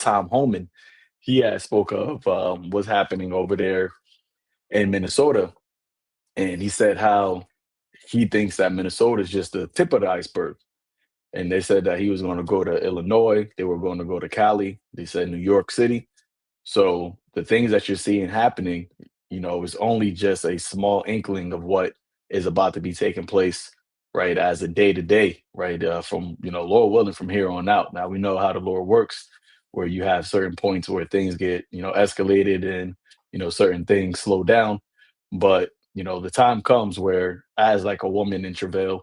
Tom Homan, he had spoke of what's happening over there in Minnesota, and he said how he thinks that Minnesota is just the tip of the iceberg. And they said that he was going to go to Illinois, they were going to go to Cali, they said New York City. So the things that you're seeing happening, is only just a small inkling of what is about to be taking place, right, as a day to day, right, from Lord willing, from here on out. Now we know how the Lord works, where you have certain points where things get escalated and certain things slow down, but the time comes where, as like a woman in travail,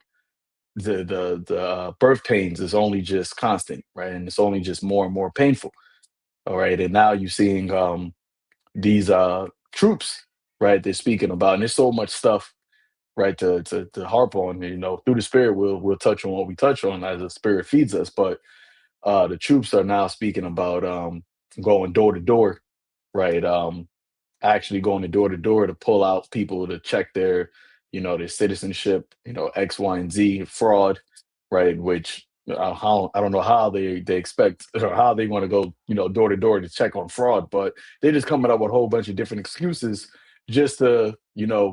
the birth pains is only just constant, right, and it's only just more and more painful. All right, and now you're seeing these troops, right? They're speaking about, and there's so much stuff, right, to harp on. Through the spirit, we'll touch on what we touch on as the spirit feeds us. But the troops are now speaking about going door to door, right? Actually going to door to pull out people to check their citizenship, X, Y, and Z fraud, right? Which how I don't know how they expect or how they want to go, door to door to check on fraud, but they're just coming up with a whole bunch of different excuses just to,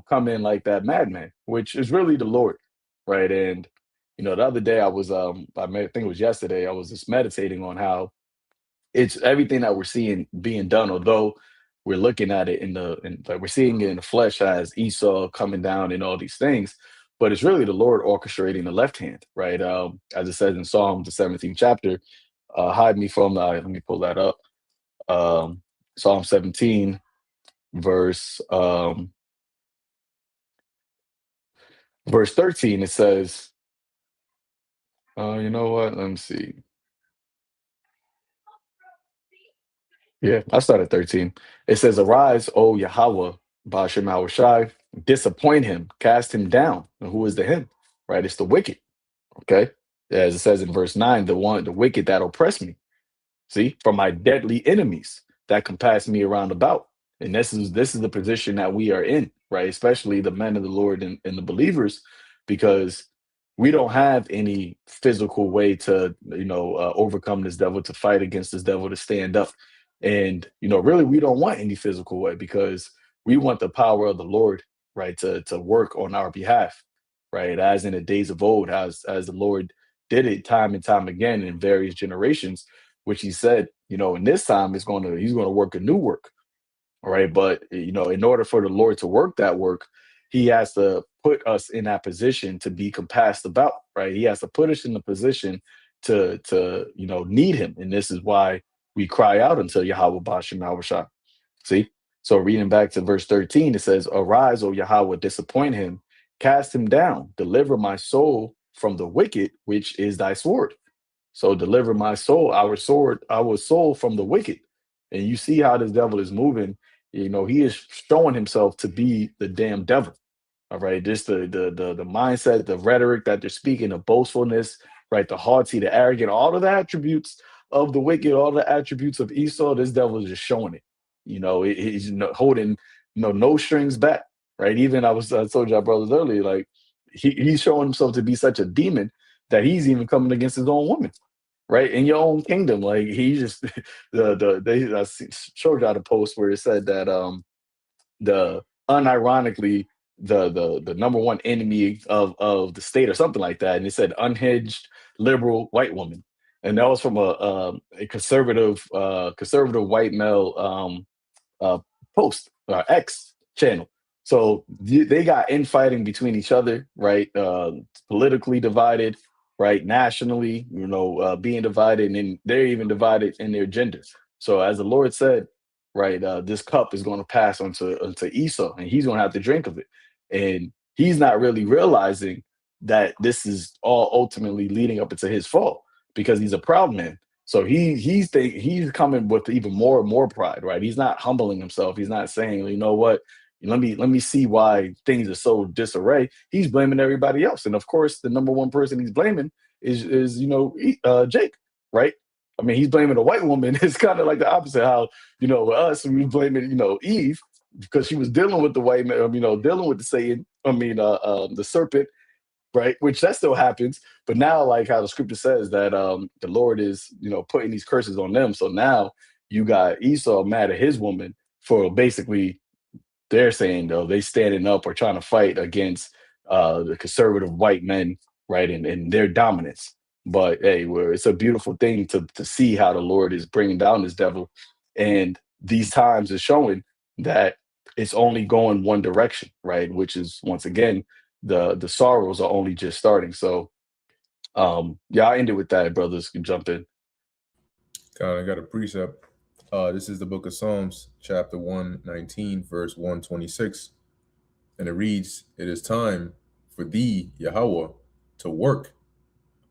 come in like that madman, which is really the Lord, right? And the other day I think it was yesterday, I was just meditating on how it's everything that we're seeing being done, although we're looking at it like we're seeing it in the flesh as Esau coming down and all these things, but it's really the Lord orchestrating the left hand, right? As it says in Psalm the 17th chapter, hide me from let me pull that up. Psalm 17, verse verse 13, it says, you know what? Let me see. Yeah, I started 13. It says, Arise, O Yahweh, Bashem Shai, disappoint him, cast him down. And who is the him? Right? It's the wicked. Okay. As it says in verse 9, the wicked that oppress me. See, from my deadly enemies that compass me around about. And this is the position that we are in, right? Especially the men of the Lord and the believers, because we don't have any physical way to, overcome this devil, to fight against this devil, to stand up. And, really, we don't want any physical way because we want the power of the Lord, right, to work on our behalf, right? As in the days of old, as the Lord did it time and time again in various generations, which he said, in this time he's going to work a new work. All right. But in order for the Lord to work that work, he has to put us in that position to be compassed about, right? He has to put us in the position to need him. And this is why we cry out until Yahweh Bashem Yahweh. See? So reading back to verse 13, it says, Arise, O Yahweh, disappoint him, cast him down, deliver my soul from the wicked, which is thy sword. So deliver my soul, our sword, our soul from the wicked. And you see how this devil is moving. He is showing himself to be the damn devil. All right. Just the mindset, the rhetoric that they're speaking, the boastfulness, right? The haughty, the arrogant, all of the attributes of the wicked, all the attributes of Esau, this devil is just showing it. He's holding no strings back. Right. Even I told y'all brothers earlier, like he's showing himself to be such a demon that he's even coming against his own woman, right, in your own kingdom. Like he just showed y'all the post where it said that the unironically the number one enemy of the state or something like that, and it said unhinged liberal white woman, and that was from a conservative white male uh, post X channel. So they got infighting between each other, right? Politically divided, right? Nationally, being divided, and then they're even divided in their genders. So as the Lord said, right, this cup is going to pass onto Esau, and he's going to have to drink of it, and he's not really realizing that this is all ultimately leading up into his fall because he's a proud man. So he's coming with even more and more pride, right? He's not humbling himself. He's not saying, you know what, let me see why things are so disarray. He's blaming everybody else, and of course, the number one person he's blaming is Jake, right? I mean, he's blaming a white woman. It's kind of like the opposite. How us we blaming Eve because she was dealing with the white man, dealing with the Satan. The serpent, right? Which that still happens, but now like how the scripture says that the Lord is, putting these curses on them. So now you got Esau mad at his woman for basically, they're saying though they standing up or trying to fight against the conservative white men, right, and their dominance. But hey, where it's a beautiful thing to see how the Lord is bringing down this devil, and these times is showing that it's only going one direction, right? Which is once again the sorrows are only just starting. So yeah, I ended with that. Brothers can jump in. Kind of got a precept. This is the book of Psalms, chapter 119, verse 126. And it reads, "It is time for thee, Yahweh, to work,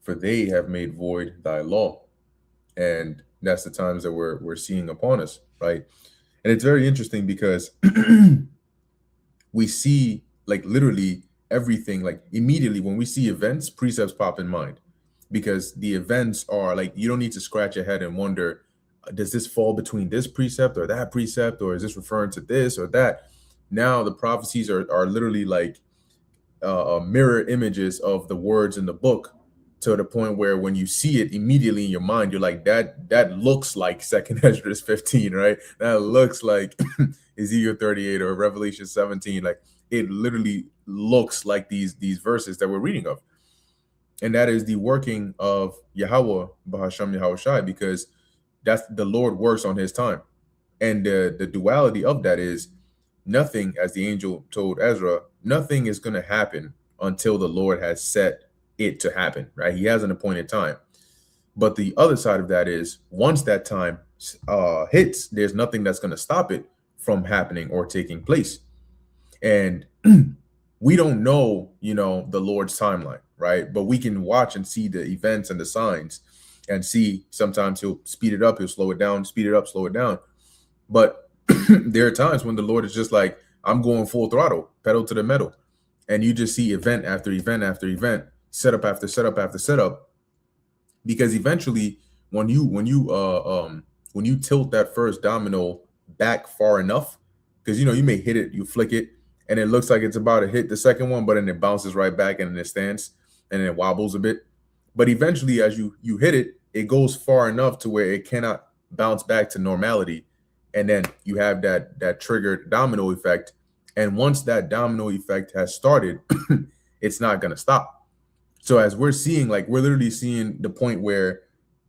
for they have made void thy law." And that's the times that we're seeing upon us, right? And it's very interesting because we see like literally everything, like immediately when we see events, precepts pop in mind, because the events are like, you don't need to scratch your head and wonder, does this fall between this precept, or is this referring to this or that? Now the prophecies are literally like mirror images of the words in the book, to the point where when you see it immediately in your mind, you're like, that looks like Second Esdras 15, right? That looks like Ezekiel 38 or Revelation 17. Like it literally looks like these verses that we're reading of. And that is the working of Yahweh, Bahasham Yahweh Shai, because that's the Lord works on his time. And the duality of that is nothing, as the angel told Ezra, nothing is going to happen until the Lord has set it to happen, right? He has an appointed time. But the other side of that is once that time hits, there's nothing that's going to stop it from happening or taking place. And we don't know, the Lord's timeline, right? But we can watch and see the events and the signs and see sometimes he'll speed it up, he'll slow it down, speed it up, slow it down. But there are times when the Lord is just like, I'm going full throttle, pedal to the metal. And you just see event after event after event, setup after setup after setup. Because eventually when you tilt that first domino back far enough, because you may hit it, you flick it, and it looks like it's about to hit the second one, but then it bounces right back and it stands and it wobbles a bit. But eventually, as you hit it, it goes far enough to where it cannot bounce back to normality, and then you have that triggered domino effect. And once that domino effect has started, it's not going to stop. So as we're seeing, like we're literally seeing the point where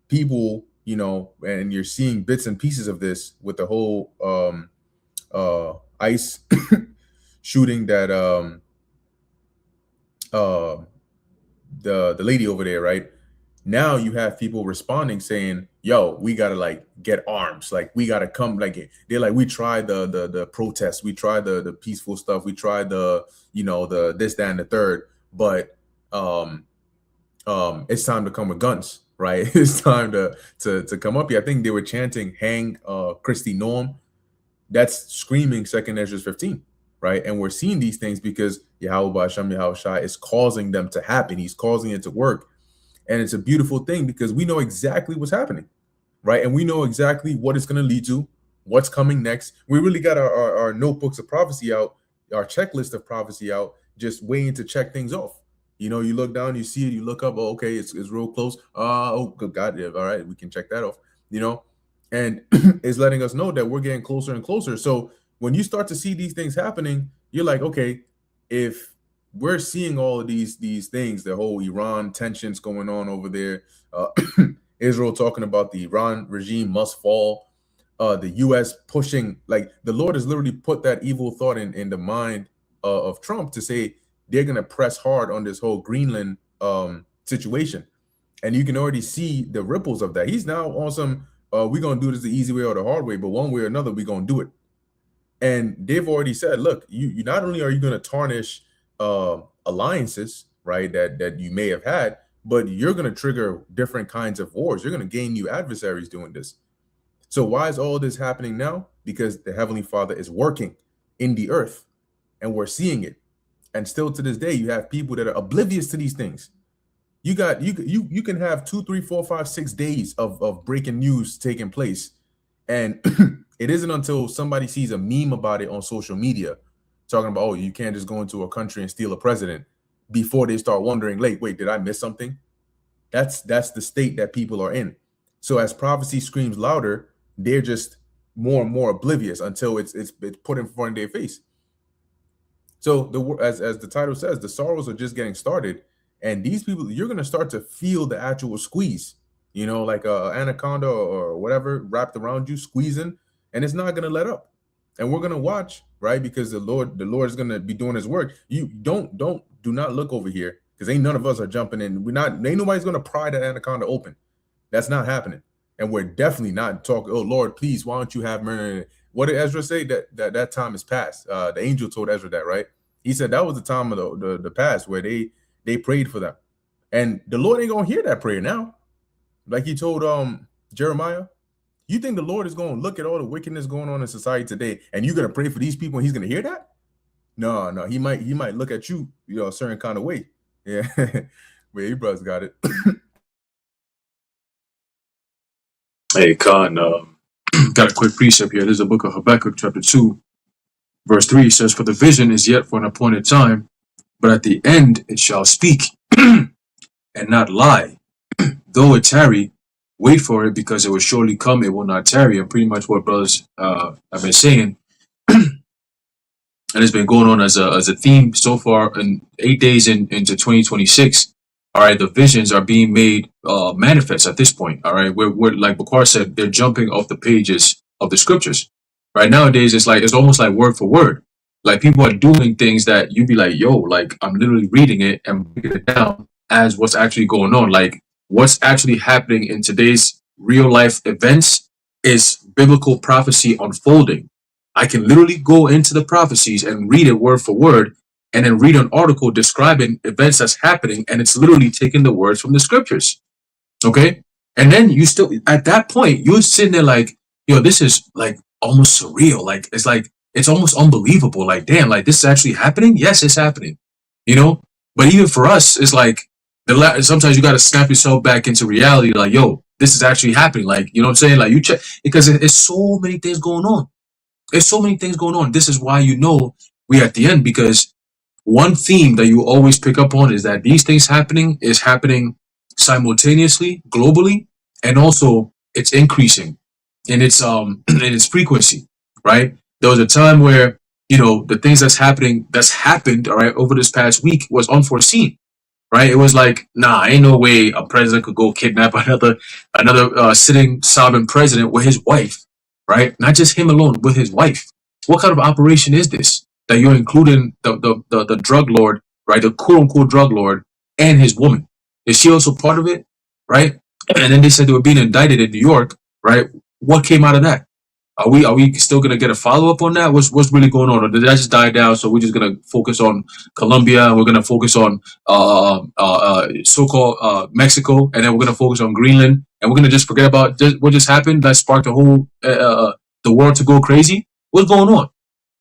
people, and you're seeing bits and pieces of this with the whole ICE shooting that uh the lady over there, right? Now you have people responding saying, yo, we gotta like get arms, like we gotta come, like they're like, we tried the protests, we tried the peaceful stuff, we tried the this, that, and the third, but it's time to come with guns, right? It's time to come up here. I think they were chanting hang Christy Norm. That's screaming Second Ezra 15, right? And we're seeing these things because Yahweh Ba'asham Yahweh Shai is causing them to happen. He's causing it to work. And it's a beautiful thing because we know exactly what's happening, right? And we know exactly what it's going to lead to, what's coming next. We really got our notebooks of prophecy out, our checklist of prophecy out, just waiting to check things off. You look down, you see it, you look up, oh, okay, it's real close. Oh, good God, yeah, all right, we can check that off, and it's letting us know that we're getting closer and closer. So when you start to see these things happening, you're like, okay, if we're seeing all of these things, the whole Iran tensions going on over there, Israel talking about the Iran regime must fall, the U.S. pushing, like the Lord has literally put that evil thought in the mind of Trump to say they're going to press hard on this whole Greenland situation. And you can already see the ripples of that. He's now on some, we're going to do this the easy way or the hard way, but one way or another, we're going to do it. And they've already said, look, you not only are you going to tarnish alliances, right, that you may have had, but you're going to trigger different kinds of wars. You're going to gain new adversaries doing this. So why is all this happening now? Because the Heavenly Father is working in the earth and we're seeing it. And still to this day, you have people that are oblivious to these things. You can have 2, 3, 4, 5, 6 days of breaking news taking place. And it isn't until somebody sees a meme about it on social media talking about, oh, you can't just go into a country and steal a president. before they start wondering, like, wait, did I miss something? That's the state that people are in. So as prophecy screams louder, they're just more and more oblivious until it's put in front of their face. So as the title says, the sorrows are just getting started, and these people, you're gonna start to feel the actual squeeze, like a anaconda or whatever wrapped around you, squeezing, and it's not gonna let up. And we're gonna watch, right? Because the Lord is gonna be doing His work. You do not look over here, because ain't none of us are jumping in. Ain't nobody's gonna pry that anaconda open. That's not happening. And we're definitely not talking, oh Lord, please, why don't you have murder? What did Ezra say? That time is past. The angel told Ezra that, right? He said that was the time of the past where they prayed for them. And the Lord ain't gonna hear that prayer now. Like he told Jeremiah, you think the Lord is gonna look at all the wickedness going on in society today and you're gonna pray for these people and he's gonna hear that? No, he might look at you, a certain kind of way. Yeah. But you brothers got it. Hey, Khan, got a quick precept here. This is the book of Habakkuk, chapter 2, verse 3. It says, for the vision is yet for an appointed time, but at the end it shall speak and not lie. Though it tarry, wait for it, because it will surely come, it will not tarry. And pretty much what brothers have been saying, and it's been going on as a theme so far in 8 days into 2026. All right, the visions are being made manifest at this point. All right, we're like Bakar said, they're jumping off the pages of the scriptures. Right, nowadays it's almost like word for word. Like people are doing things that you'd be like, yo, like I'm literally reading it and breaking it down as what's actually going on. Like what's actually happening in today's real life events is biblical prophecy unfolding. I can literally go into the prophecies and read it word for word, and then read an article describing events that's happening, and it's literally taking the words from the scriptures. Okay? And then you still, at that point, you're sitting there like, yo, this is like almost surreal. Like, it's almost unbelievable. Like, damn, like this is actually happening? Yes, it's happening. But even for us, it's like, sometimes you got to snap yourself back into reality. Like, yo, this is actually happening. Like, you know what I'm saying? Like, you check, because it's so many things going on. There's so many things going on. This is why we're at the end, because one theme that you always pick up on is that these things is happening simultaneously, globally, and also it's increasing in its in its frequency, right? There was a time where the things that's happened, all right, over this past week was unforeseen, right? It was like, nah, ain't no way a president could go kidnap another sitting sovereign president with his wife, right? Not just him alone, with his wife. What kind of operation is this? That you're including the drug lord, right? The quote unquote drug lord and his woman. Is she also part of it? Right? And then they said they were being indicted in New York, right? What came out of that? Are we still gonna get a follow up on that? What's really going on? Or did that just die down? So we're just gonna focus on Colombia, and we're gonna focus on so-called Mexico, and then we're gonna focus on Greenland, and we're gonna just forget about what just happened that sparked the whole the world to go crazy. What's going on,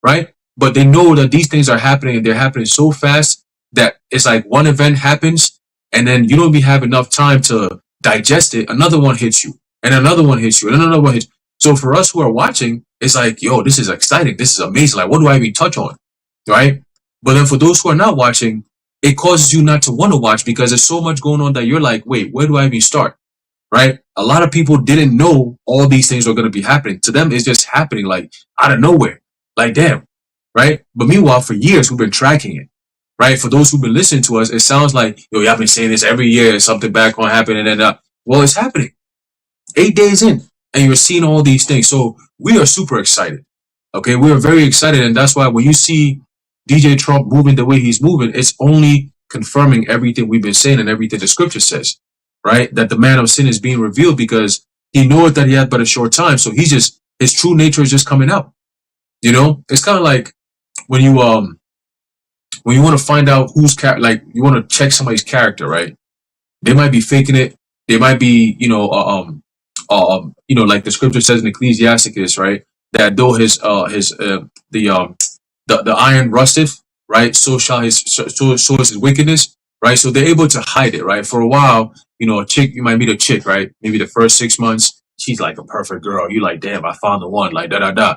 right? But they know that these things are happening, and they're happening so fast that it's like one event happens, and then you don't even have enough time to digest it. Another one hits you, and another one hits you, and another one hits you. So for us who are watching, it's like, yo, this is exciting. This is amazing. Like, what do I even touch on? Right? But then for those who are not watching, it causes you not to want to watch, because there's so much going on that you're like, wait, where do I even start? Right? A lot of people didn't know all these things were going to be happening. To them, it's just happening like out of nowhere. Like, damn. Right? But meanwhile, for years, we've been tracking it. Right? For those who've been listening to us, it sounds like, yo, y'all been saying this every year, something bad going to happen. And then, well, it's happening. 8 days in, and you're seeing all these things. So we are super excited. Okay, we are very excited, and that's why when you see DJ Trump moving the way he's moving, it's only confirming everything we've been saying and everything the scripture says, right? That the man of sin is being revealed, because he knows that he had but a short time. So his true nature is just coming out. It's kind of like when you want to find out you want to check somebody's character, right? They might be faking it. They might be, like the scripture says in Ecclesiasticus, right? That though the iron rusteth, right? So is his wickedness, right? So they're able to hide it, right? For a while, a chick, you might meet a chick, right? Maybe the first 6 months, she's like a perfect girl. You like, damn, I found the one, like da da da.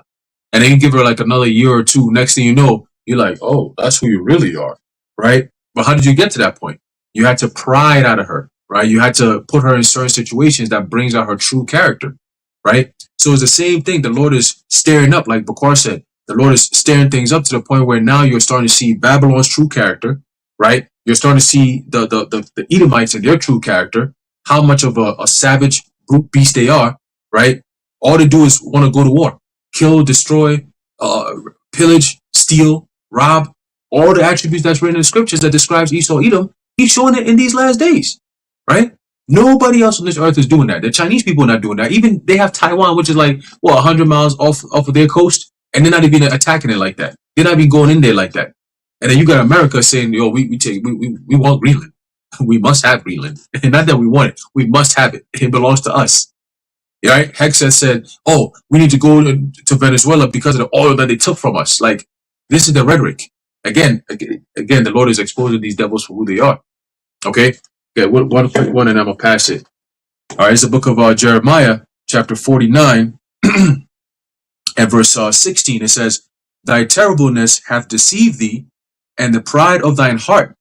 And then you give her like another year or two. Next thing you know, you're like, oh, that's who you really are, right? But how did you get to that point? You had to pry it out of her, right? You had to put her in certain situations that brings out her true character, right? So it's the same thing. The Lord is stirring up, like Bakar said. The Lord is stirring things up to the point where now you're starting to see Babylon's true character, right? You're starting to see the Edomites and their true character, how much of a savage brute beast they are, right? All they do is want to go to war, kill, destroy, pillage, steal, rob. All the attributes that's written in the scriptures that describes Esau, Edom, he's showing it in these last days, right? Nobody else on this earth is doing that. The Chinese people are not doing that. Even they have Taiwan, which is like, 100 miles off of their coast, and they're not even attacking it like that. They're not even going in there like that. And then you got America saying, yo, we want Greenland. We must have Greenland. And not that we want it. We must have it. It belongs to us. Right? Hex has said, oh, we need to go to Venezuela because of the oil that they took from us. Like, this is the rhetoric. Again, the Lord is exposing these devils for who they are. Okay? Okay, one quick one and I'm going to pass it. All right, it's the book of Jeremiah, chapter 49, and verse 16. It says, thy terribleness hath deceived thee, and the pride of thine heart.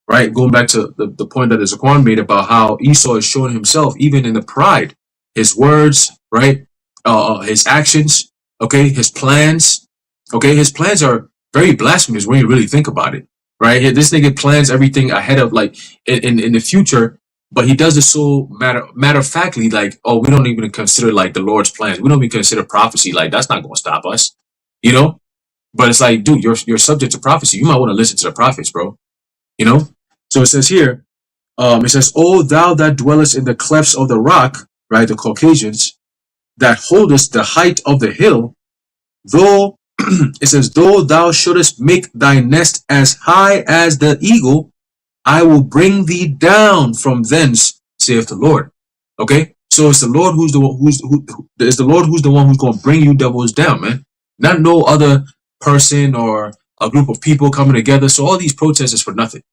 Right? Going back to the point that Zaquan made about how Esau is showing himself even in the pride. His words, right? His actions, okay? His plans, okay? His plans are very blasphemous when you really think about it, right? This nigga plans everything ahead of, like, in the future, but he does it so matter of factly, like, oh, we don't even consider, like, the Lord's plans. We don't even consider prophecy. Like, that's not going to stop us, you know? But it's like, dude, you're subject to prophecy. You might want to listen to the prophets, bro, you know? So it says here, it says, O thou that dwellest in the clefts of the rock, right, the Caucasians, that holdest the height of the hill, though, it says, though thou shouldest make thy nest as high as the eagle, I will bring thee down from thence, saith the Lord. Okay? So it's the Lord who's the one it's the Lord who's the one who's going to bring you devils down, man. Not no other person or a group of people coming together. So all these protests is for nothing.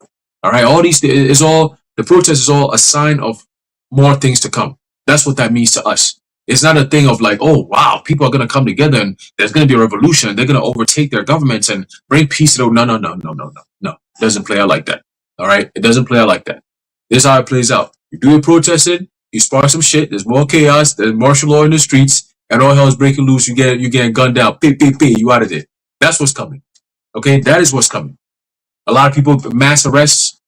All right, all these the protest is all a sign of more things to come. That's what that means to us. It's not a thing of like, oh wow, people are gonna come together and there's gonna be a revolution. They're gonna overtake their governments and bring peace to them. No. It doesn't play out like that. All right, it doesn't play out like that. This is how it plays out. You do your protesting, you spark some shit. There's more chaos. There's martial law in the streets, and all hell is breaking loose. You getting gunned down. You out of there. That's what's coming. Okay, that is what's coming. A lot of people, mass arrests.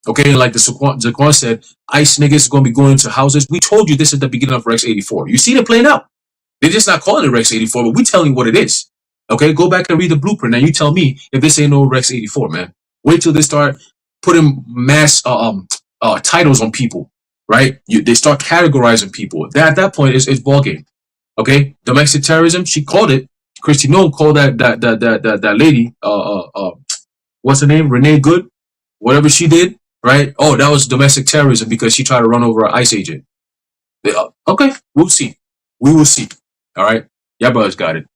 Okay, like the Zaquan said, ICE niggas are going to be going into houses. We told you this is the beginning of Rex 84. You see it playing out. They're just not calling it Rex 84, but we telling you what it is. Okay, go back and read the blueprint, and you tell me if this ain't no Rex 84, man. Wait till they start putting mass titles on people, right? They start categorizing people. At that point, it's ball game. Okay, domestic terrorism. She called it. Christy Noem called that lady. What's her name? Renee Good. Whatever she did, right? Oh, that was domestic terrorism because she tried to run over an ICE agent. Okay, we'll see. We will see. All right, y'all brothers got it.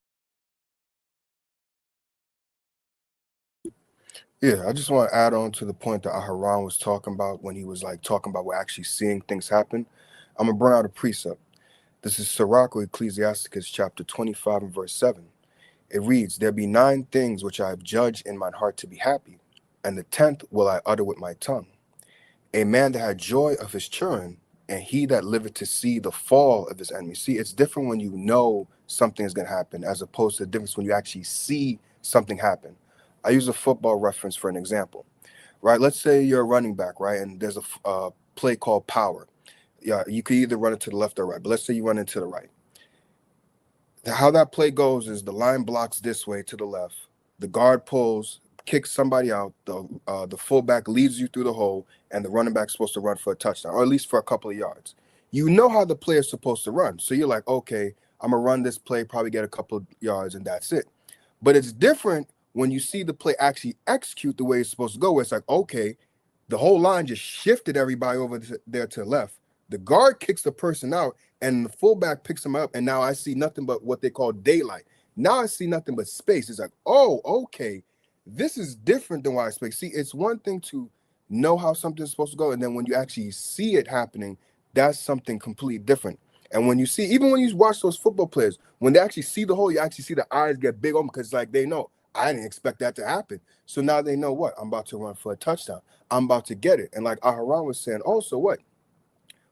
Yeah, I just want to add on to the point that Aharon was talking about when he was like talking about we're actually seeing things happen. I'm gonna bring out a precept. This is Sirach or Ecclesiasticus chapter 25 and verse 7. It reads, there be 9 things which I have judged in mine heart to be happy, and the 10th will I utter with my tongue. A man that had joy of his children, and he that liveth to see the fall of his enemy. See, it's different when you know something is going to happen as opposed to the difference when you actually see something happen. I use a football reference for an example, right? Let's say you're a running back, right? And there's a play called power. Yeah, you could either run it to the left or right, but let's say you run into the right. How that play goes is the line blocks this way to the left. The guard pulls, kicks somebody out. The fullback leads you through the hole, and the running back's supposed to run for a touchdown, or at least for a couple of yards. You know how the play is supposed to run, so you're like, okay, I'm gonna run this play, probably get a couple of yards, and that's it. But it's different when you see the play actually execute the way it's supposed to go. Where it's like, okay, the whole line just shifted everybody over there to the left. The guard kicks the person out, and the fullback picks him up, and now I see nothing but what they call daylight. Now I see nothing but space. It's like, oh, okay, this is different than what I expect. See, it's one thing to know how something's supposed to go, and then when you actually see it happening, that's something completely different. And when you see, even when you watch those football players, when they actually see the hole, you actually see the eyes get big on because like they know I didn't expect that to happen. So now they know what? I'm about to run for a touchdown. I'm about to get it. And like Aharon was saying, also what?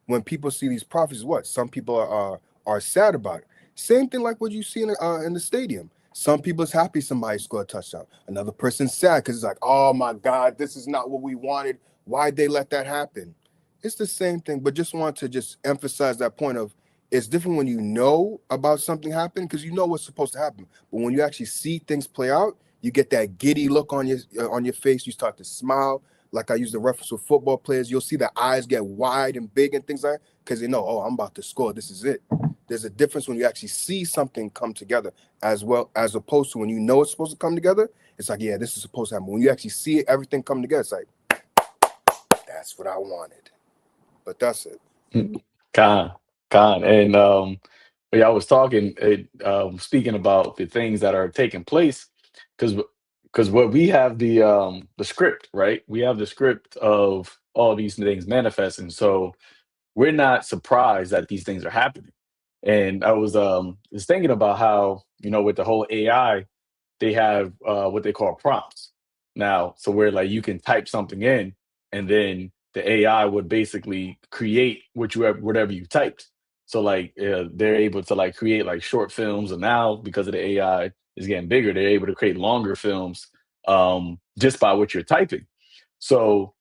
When people see these prophecies, what? Some people are sad about it. Same thing like what you see in the stadium. Some people's happy somebody scored a touchdown. Another person's sad because it's like, oh my God, this is not what we wanted. Why'd they let that happen? It's the same thing, but just want to just emphasize that point of it's different when you know about something happening because you know what's supposed to happen. But when you actually see things play out, you get that giddy look on your face. You start to smile. Like I use the reference with football players, you'll see the eyes get wide and big and things like that because they know, oh, I'm about to score. This is it. There's a difference when you actually see something come together as well as opposed to when you know it's supposed to come together. It's like, yeah, this is supposed to happen. When you actually see it, everything come together, it's like, that's what I wanted. But that's it. Con, con, and yeah, I was talking, speaking about the things that are taking place, because what we have the script, right? We have the script of all these things manifesting, so we're not surprised that these things are happening. And I was thinking about how with the whole AI they have what they call prompts now. So where like you can type something in, and then the AI would basically create whatever you typed. So like they're able to like create like short films, and now because of the AI is getting bigger, they're able to create longer films just by what you're typing. So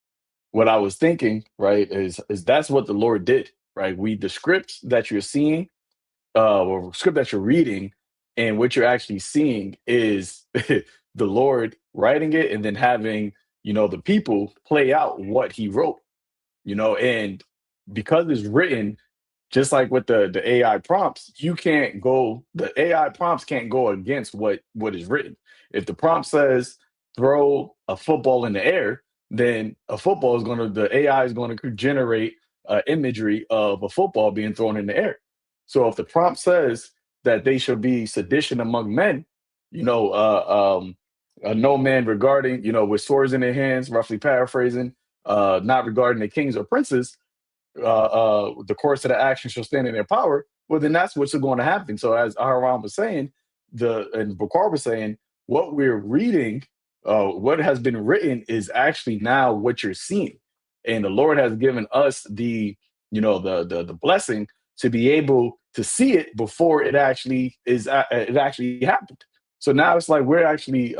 what I was thinking, right, is that's what the Lord did, right? The scripts that you're seeing or script that you're reading and what you're actually seeing is the Lord writing it and then having, the people play out what he wrote, and because it's written just like with the AI prompts, the AI prompts can't go against what is written. If the prompt says throw a football in the air, then the AI is going to generate imagery of a football being thrown in the air. So if the prompt says that they should be sedition among men, no man regarding, with swords in their hands, roughly paraphrasing, not regarding the kings or princes, the course of the action shall stand in their power, well, then that's what's going to happen. So as Aharon was saying, and Bakar was saying, what we're reading, what has been written is actually now what you're seeing. And the Lord has given us the blessing to be able to see it before it actually happened. So now it's like we're actually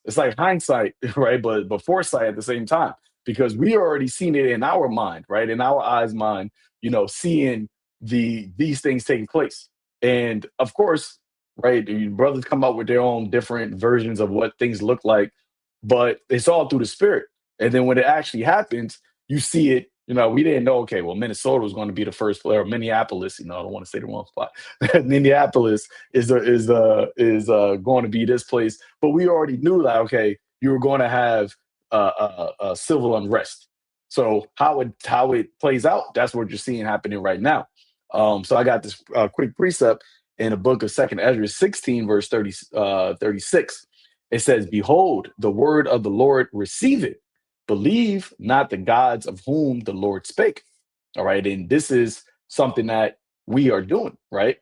it's like hindsight, right? But foresight at the same time because we already seen it in our mind, right? In our eyes, mind, seeing these things taking place. And of course, right, the brothers come up with their own different versions of what things look like, but it's all through the spirit. And then when it actually happens, you see it. We didn't know. Okay, well, Minnesota was going to be the first player. Minneapolis. I don't want to say the wrong spot. Minneapolis is going to be this place, but we already knew that. Okay, you were going to have civil unrest. So how it plays out, that's what you're seeing happening right now. So I got this quick precept in the book of Second Ezra 16, verse 36. It says, "Behold, the word of the Lord, receive it. Believe not the gods of whom the Lord spake." All right, and this is something that we are doing, right?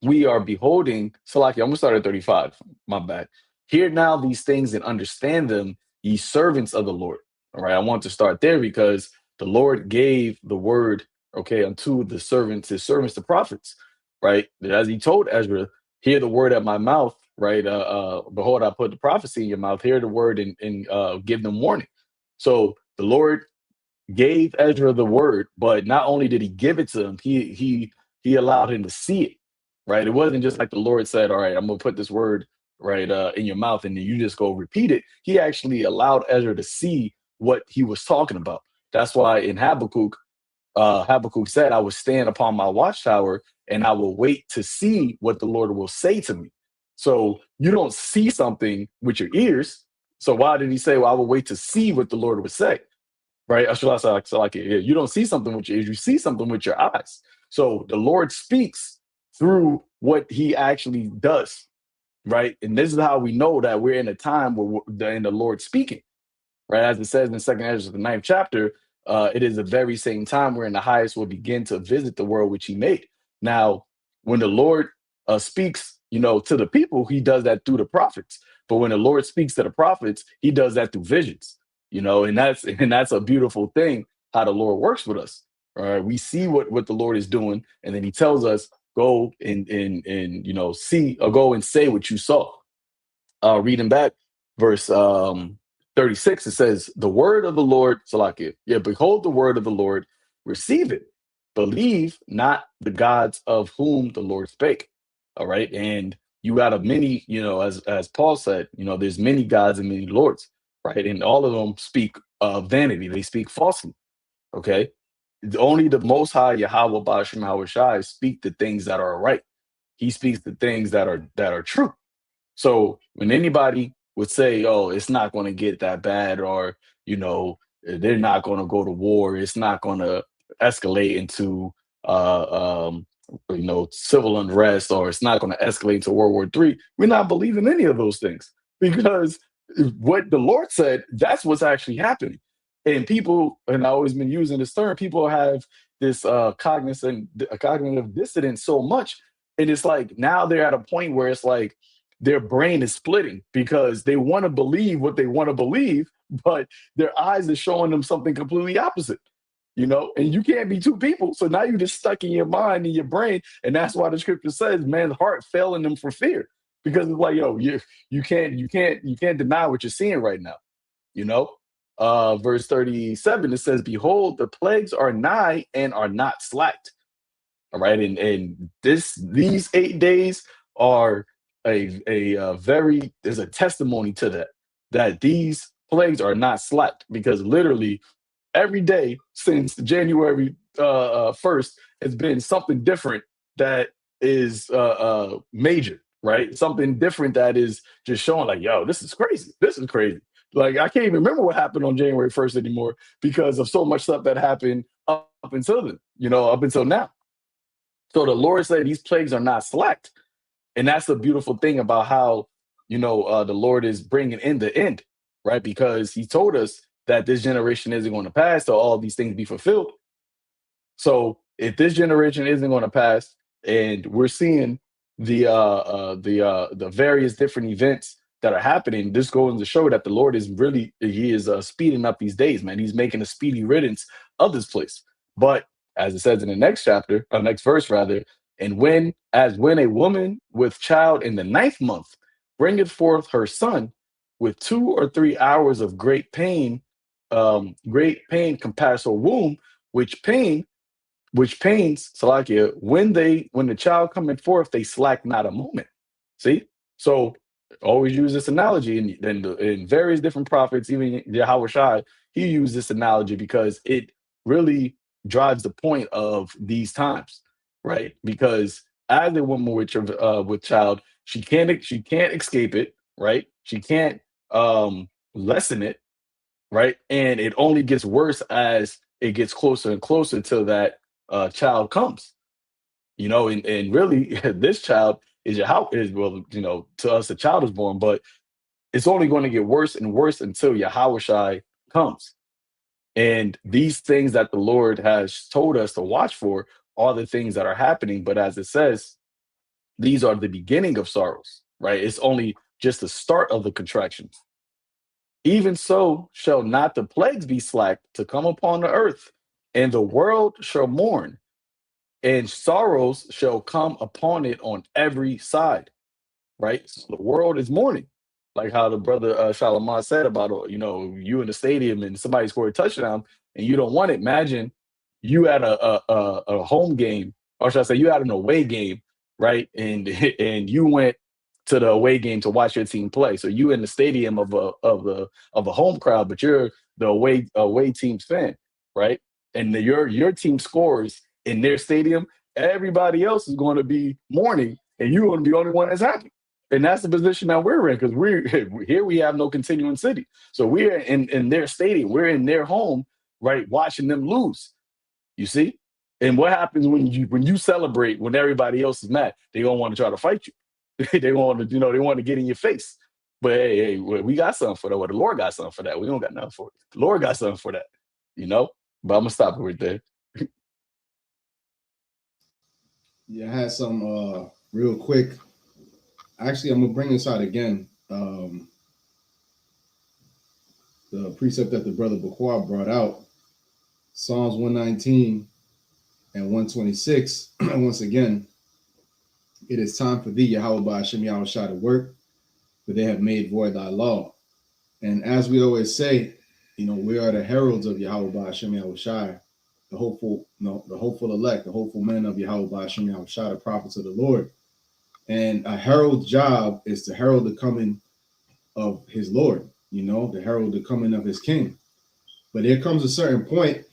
We are beholding. So, like, I'm gonna start at 35. My bad. Hear now these things and understand them, ye servants of the Lord. All right. I want to start there because the Lord gave the word, okay, unto his servants, the prophets, right? As he told Ezra, hear the word at my mouth, right? Behold, I put the prophecy in your mouth, hear the word and give them warning. So the Lord gave Ezra the word, but not only did he give it to him, he allowed him to see it. Right. It wasn't just like the Lord said, all right, I'm gonna put this word right in your mouth and then you just go repeat it. He actually allowed Ezra to see what he was talking about. That's why in Habakkuk said, I will stand upon my watchtower and I will wait to see what the Lord will say to me. So you don't see something with your ears. So why did he say, well, I will wait to see what the Lord would say? Right? You don't see something with your ears, you see something with your eyes. So the Lord speaks through what he actually does, right? And this is how we know that we're in a time where in the Lord speaking, right? As it says in Second Ezra, the ninth chapter, it is the very same time wherein the highest will begin to visit the world which he made. Now, when the Lord speaks to the people, he does that through the prophets. But when the Lord speaks to the prophets, he does that through visions, and that's a beautiful thing how the Lord works with us. All right. We see what the Lord is doing, and then he tells us, go and see, or go and say what you saw. Reading back verse 36, it says, the word of the Lord, Salakia, yeah, behold the word of the Lord, receive it, believe not the gods of whom the Lord spake. All right. And you got a many, as Paul said, there's many gods and many lords, right? And all of them speak vanity, they speak falsely. Okay. Only the most high Yahweh Bashem Hawashai speak the things that are right. He speaks the things that are true. So when anybody would say, "Oh, it's not going to get that bad," or they're not going to go to war, it's not going to escalate into civil unrest, or it's not going to escalate into World War III, we're not believing any of those things, because what the Lord said, that's what's actually happening. And people, and I've always been using this term, people have this cognitive dissonance so much, and it's like now they're at a point where it's like their brain is splitting because they want to believe what they want to believe, but their eyes are showing them something completely opposite. And you can't be two people. So now you're just stuck in your mind and your brain. And that's why the scripture says man's heart failing them for fear. Because it's like, you can't deny what you're seeing right now. Verse 37, it says, behold, the plagues are nigh and are not slacked. All right. And these 8 days are there's a testimony to that these plagues are not slacked, because literally every day since January 1st has been something different that is major, right? Something different that is just showing like, yo, this is crazy. This is crazy. Like, I can't even remember what happened on January 1st anymore because of so much stuff that happened up until then, up until now. So the Lord said these plagues are not slacked. And that's the beautiful thing about how, the Lord is bringing in the end, right? Because he told us that this generation isn't going to pass till all these things be fulfilled. So if this generation isn't going to pass, and we're seeing the various different events that are happening, this goes to show that the Lord is speeding up these days, man. He's making a speedy riddance of this place. But as it says in the next chapter, or next verse rather, and when a woman with child in the 9th month bringeth forth her son with 2 or 3 hours of great pain compass her womb, which pains, Salakia, when the child cometh forth, they slack not a moment. See? So always use this analogy, and in various different prophets, even Yahweh Shai, he used this analogy because it really drives the point of these times, right? Because as a woman with child, she can't escape it, right? She can't lessen it, right? And it only gets worse as it gets closer and closer till that child comes, and really this child is well, to us a child is born, but it's only going to get worse and worse until Yahushai comes. And these things that the Lord has told us to watch for are the things that are happening. But as it says, these are the beginning of sorrows, right? It's only just the start of the contractions. Even so shall not the plagues be slack to come upon the earth, and the world shall mourn, and sorrows shall come upon it on every side, right? So the world is mourning, like how the brother Shalaman said about you in the stadium and somebody scored a touchdown and you don't want it. Imagine you at a home game, or should I say, you at an away game, right? And and you went to the away game to watch your team play. So you in the stadium of a home crowd, but you're the away team's fan, right? And your team scores in their stadium. Everybody else is going to be mourning, and you're going to be the only one that's happy. And that's the position that we're in, because we're here. We have no continuing city, so we're in their stadium. We're in their home, right, watching them lose. You see, and what happens when you celebrate when everybody else is mad? They gonna want to try to fight you. They want to they want to get in your face. But hey, we got something for that. Well, the Lord got something for that. We don't got nothing for it. The Lord got something for that. But I'm gonna stop it right there. Yeah, I had some real quick. Actually, I'm gonna bring this out again. The precept that the brother Bukhar brought out, Psalms 119 and 126. Once again, it is time for thee, Yahweh Ba'ashem Yahushua, to work, for they have made void thy law. And as we always say, we are the heralds of Yahweh Ba'ashem Yahushua, the hopeful elect, the hopeful men of Yahweh Ba'ashem Yahushua, the prophets of the Lord. And a herald's job is to herald the coming of his Lord, to herald the coming of his king. But there comes a certain point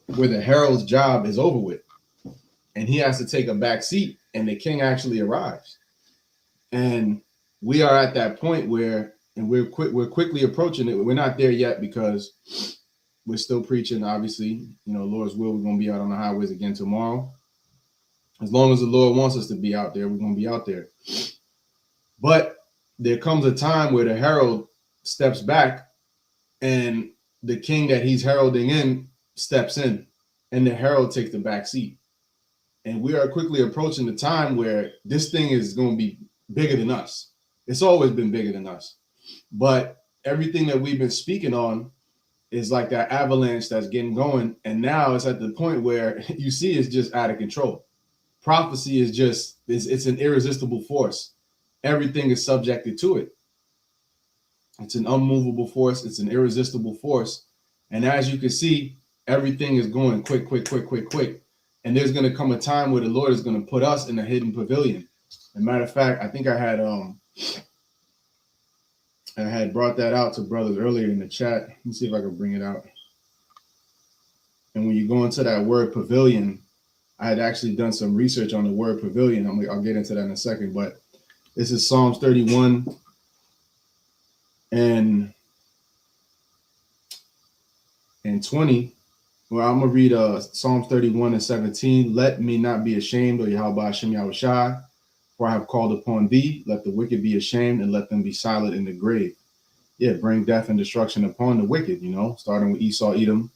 where the herald's job is over with, and he has to take a back seat, and the king actually arrives. And we are at that point where, and we're quickly approaching it. We're not there yet because we're still preaching. Obviously, Lord's will, we're going to be out on the highways again tomorrow. As long as the Lord wants us to be out there, we're going to be out there. But there comes a time where the herald steps back, and the king that he's heralding in steps in, and the herald takes the back seat. And we are quickly approaching the time where this thing is going to be bigger than us. It's always been bigger than us. But everything that we've been speaking on is like that avalanche that's getting going. And now it's at the point where you see it's just out of control. Prophecy is just, it's an irresistible force. Everything is subjected to it. It's an unmovable force. It's an irresistible force. And as you can see, everything is going quick. And there's going to come a time where the Lord is going to put us in a hidden pavilion. As a matter of fact, I think I had brought that out to brothers earlier in the chat. Let me see if I can bring it out. And when you go into that word pavilion, I had actually done some research on the word pavilion. I'll get into that in a second, but this is Psalms 31 and 20. Well, I'm gonna read Psalms 31 and 17. Let me not be ashamed, O Yahweh Hashem Yahushai, for I have called upon thee. Let the wicked be ashamed, and let them be silent in the grave. Yeah, bring death and destruction upon the wicked, starting with Esau, Edom,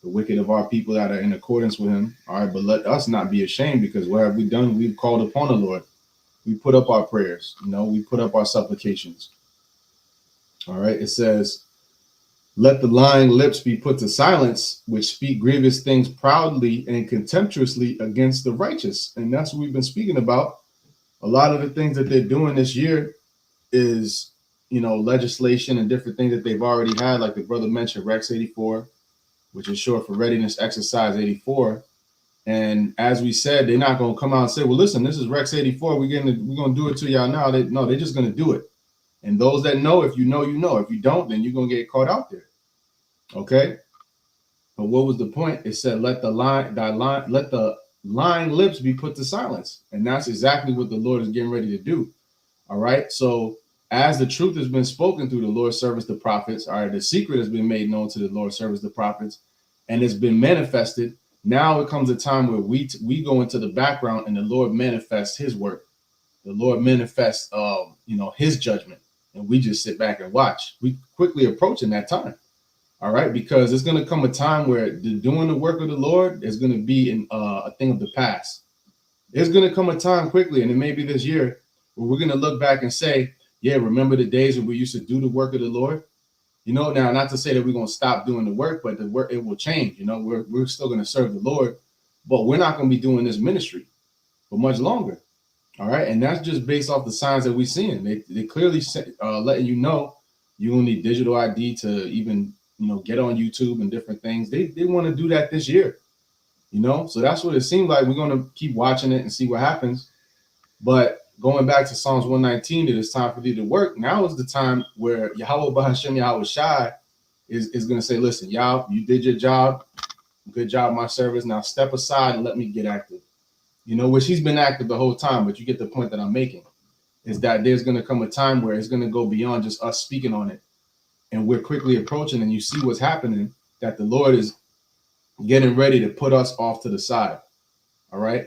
the wicked of our people that are in accordance with him. All right, but let us not be ashamed, because what have we done? We've called upon the Lord. We put up our prayers, we put up our supplications. All right, it says, let the lying lips be put to silence, which speak grievous things proudly and contemptuously against the righteous. And that's what we've been speaking about. A lot of the things that they're doing this year is, legislation and different things that they've already had, like the brother mentioned, Rex 84, which is short for Readiness Exercise 84. And as we said, they're not going to come out and say, well, listen, this is Rex 84. We're going to do it to y'all now. They're just going to do it. And those that know, if you know, you know. If you don't, then you're going to get caught out there. Okay? But what was the point? It said, let the lying lips be put to silence. And that's exactly what the Lord is getting ready to do. All right? So as the truth has been spoken through the Lord's servants, the prophets, all right, the secret has been made known to the Lord's servants, the prophets, and it's been manifested. Now it comes a time where we go into the background and the Lord manifests his work. The Lord manifests, his judgment. And we just sit back and watch. We quickly approaching that time. All right, because there's going to come a time where doing the work of the Lord is going to be a thing of the past. There's going to come a time quickly, and it may be this year, where we're going to look back and say, yeah, remember the days when we used to do the work of the Lord? Now, not to say that we're going to stop doing the work, but the work, it will change. We're still going to serve the Lord, but we're not going to be doing this ministry for much longer. All right, and that's just based off the signs that we're seeing. They clearly letting you know you're going to need digital ID to even get on YouTube and different things. They want to do that this year, so that's what it seemed like. We're going to keep watching it and see what happens. But going back to Psalms 119, it is time for thee to work. Now is the time where Yahweh B'Hashem Yahushai is going to say, listen, y'all, you did your job. Good job, my service. Now step aside and let me get active. Which he's been active the whole time, but you get the point that I'm making, is that there's going to come a time where it's going to go beyond just us speaking on it. And we're quickly approaching, and you see what's happening, that the Lord is getting ready to put us off to the side. All right.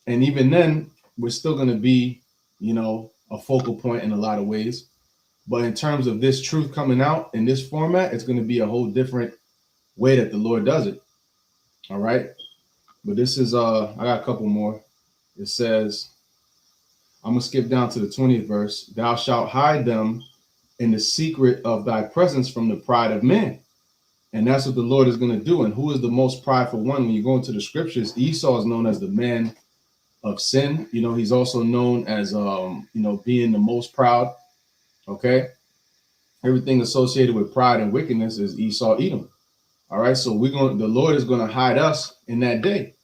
And even then, we're still going to be, a focal point in a lot of ways. But in terms of this truth coming out in this format, it's going to be a whole different way that the Lord does it. All right. But this is, I got a couple more. It says, I'm going to skip down to the 20th verse. Thou shalt hide them in the secret of thy presence from the pride of man. And that's what the Lord is going to do. And who is the most prideful one? When you go into the scriptures, Esau is known as the man of sin. You know, he's also known as, being the most proud. Okay. Everything associated with pride and wickedness is Esau, Edom. All right. So the Lord is going to hide us in that day.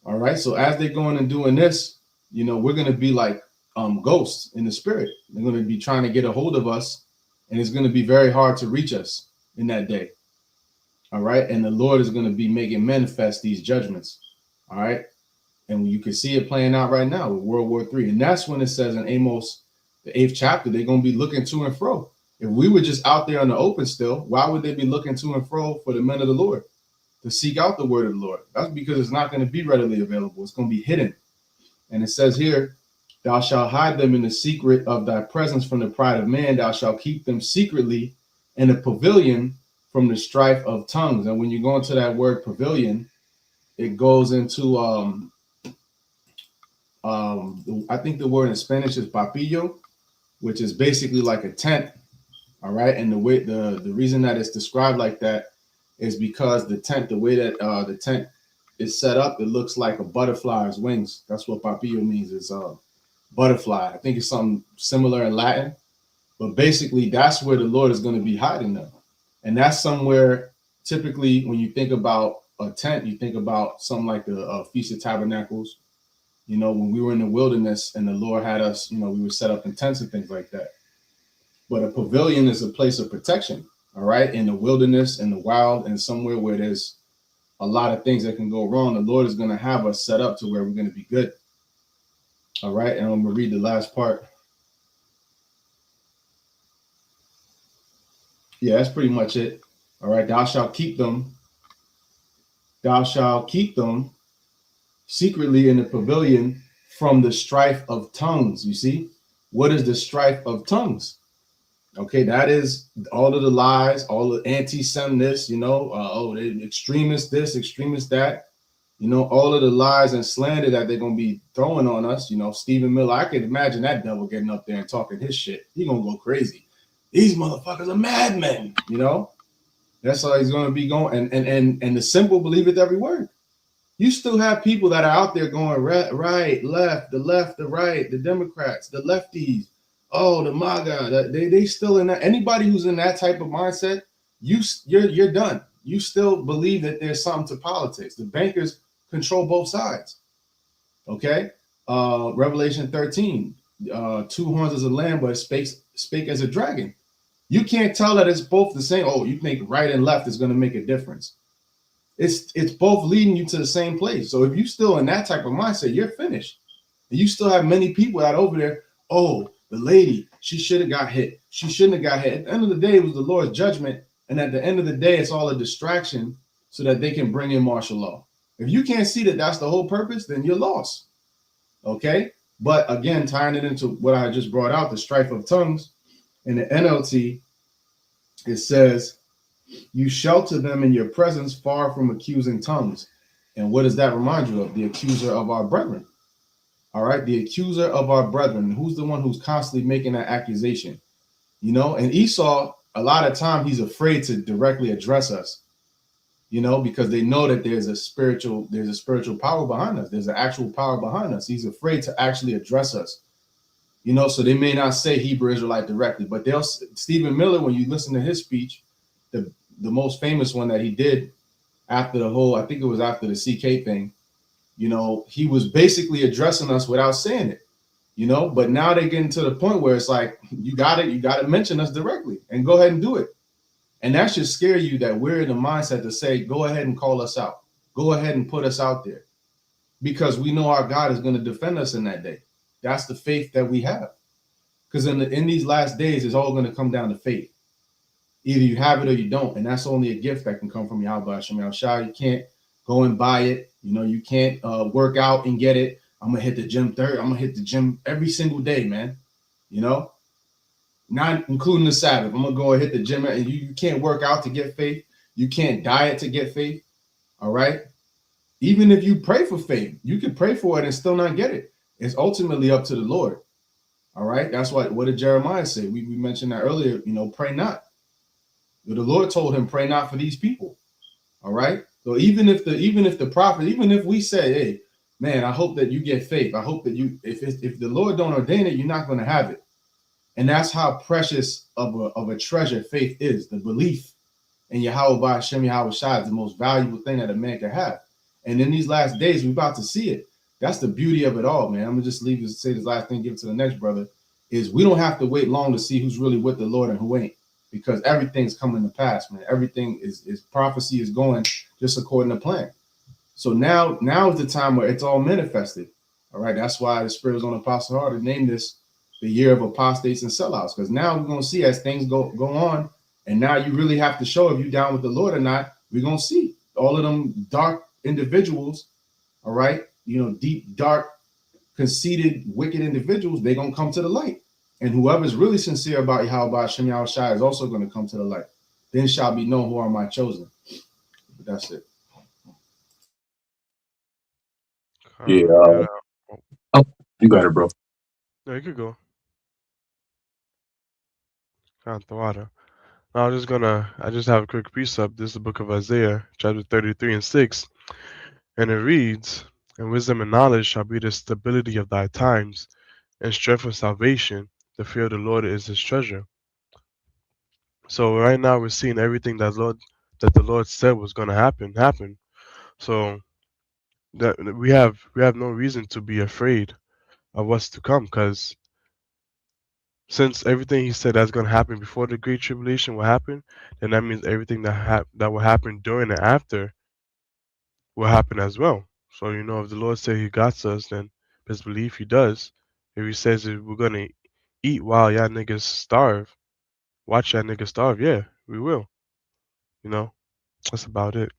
All right. So as they're going and doing this, we're going to be like ghosts in the spirit. They're going to be trying to get a hold of us, and it's going to be very hard to reach us in that day. All right. And the Lord is going to be making manifest these judgments. All right. And you can see it playing out right now with World War III. And that's when it says in Amos, the 8th chapter, they're going to be looking to and fro. If we were just out there in the open still, why would they be looking to and fro for the men of the Lord to seek out the word of the Lord? That's because it's not going to be readily available. It's going to be hidden. And it says here, thou shalt hide them in the secret of thy presence from the pride of man. Thou shalt keep them secretly in a pavilion from the strife of tongues. And when you go into that word pavilion, it goes into, I think the word in Spanish is papillo, which is basically like a tent. All right. And the reason that it's described like that is because the way that the tent is set up, it looks like a butterfly's wings. That's what papillo means. It's butterfly. I think it's something similar in Latin, but basically that's where the Lord is going to be hiding them. And that's somewhere, typically when you think about a tent, you think about something like the Feast of Tabernacles. When we were in the wilderness and the Lord had us, we were set up in tents and things like that. But a pavilion is a place of protection, all right? In the wilderness, in the wild, and somewhere where there's a lot of things that can go wrong, the Lord is going to have us set up to where we're going to be good. All right, and I'm going to read the last part. Yeah, that's pretty much it. All right, thou shalt keep them secretly in the pavilion from the strife of tongues. You see, what is the strife of tongues? Okay, that is all of the lies, all the anti-Semitism, the extremists this, extremists that, all of the lies and slander that they're going to be throwing on us. Stephen Miller, I can imagine that devil getting up there and talking his shit. He's going to go crazy. These motherfuckers are madmen, That's how he's going to be going. And the simple believe it every word. You still have people that are out there going right, left, the right, the Democrats, the lefties, the MAGA. They still in that. Anybody who's in that type of mindset, you're done. You still believe that there's something to politics. The bankers control both sides. Okay, Revelation 13, 2 horns as a lamb, but spake as a dragon. You can't tell that it's both the same. Oh, you think right and left is going to make a difference. It's both leading you to the same place. So if you're still in that type of mindset, you're finished. And you still have many people out over there. Oh, the lady, she should have got hit. She shouldn't have got hit. At the end of the day, it was the Lord's judgment. And at the end of the day, it's all a distraction so that they can bring in martial law. If you can't see that that's the whole purpose, then you're lost. Okay? But again, tying it into what I just brought out, the strife of tongues, in the NLT, it says, you shelter them in your presence far from accusing tongues. And what does that remind you of? The accuser of our brethren. All right, the accuser of our brethren. Who's the one who's constantly making that accusation? And Esau, a lot of time, he's afraid to directly address us, because they know that there's a spiritual power behind us. There's an actual power behind us. He's afraid to actually address us. So they may not say Hebrew Israelite directly, but Stephen Miller, when you listen to his speech, the most famous one that he did after I think it was after the CK thing, he was basically addressing us without saying it, but now they're getting to the point where it's like, you got to mention us directly and go ahead and do it. And that should scare you that we're in the mindset to say, go ahead and call us out. Go ahead and put us out there, because we know our God is going to defend us in that day. That's the faith that we have. Because in these last days, it's all going to come down to faith. Either you have it or you don't. And that's only a gift that can come from Yahweh Hashem Yahushua. You can't go and buy it. You can't work out and get it. I'm going to hit the gym I'm going to hit the gym every single day, man. Not including the Sabbath. I'm going to go and hit the gym. And you can't work out to get faith. You can't diet to get faith. All right. Even if you pray for faith, you can pray for it and still not get it. It's ultimately up to the Lord. All right. That's what did Jeremiah say? We mentioned that earlier, pray not. The Lord told him, pray not for these people. All right. So even if the prophet, even if we say, hey, man, I hope that you get faith. I hope that if the Lord don't ordain it, you're not going to have it. And that's how precious of a treasure faith is. The belief in Yahweh Hashem Yahweh Shai is the most valuable thing that a man can have. And in these last days, we're about to see it. That's the beauty of it all, man. I'm gonna just leave this, say this last thing, give it to the next brother. Is we don't have to wait long to see who's really with the Lord and who ain't, because everything's coming to pass, man. Everything is prophecy is going just according to plan. So now is the time where it's all manifested. All right. That's why the Spirit was on Apostle Hart to name this the year of apostates and sellouts, because now we're gonna see as things go on, and now you really have to show if you're down with the Lord or not. We're gonna see all of them dark individuals, all right, deep, dark, conceited, wicked individuals, they're gonna come to the light. And whoever's really sincere about Yahweh Hashem Yahweh Shai is also gonna come to the light. Then shall be known who are my chosen. But that's it. Yeah. Oh, you got it, bro. No, you could go. Count the water. I just have a quick precept. This is the book of Isaiah, chapter 33 and 6. And it reads, and wisdom and knowledge shall be the stability of thy times, and strength of salvation. The fear of the Lord is his treasure. So right now we're seeing everything that the Lord said was going to happen. So that we have no reason to be afraid of what's to come, because since everything he said that's going to happen before the Great Tribulation will happen, then that means everything that will happen during and after will happen as well. So, if the Lord said he got us, then best believe he does. If he says that we're going to eat while y'all niggas starve, watch y'all niggas starve, yeah, we will. That's about it.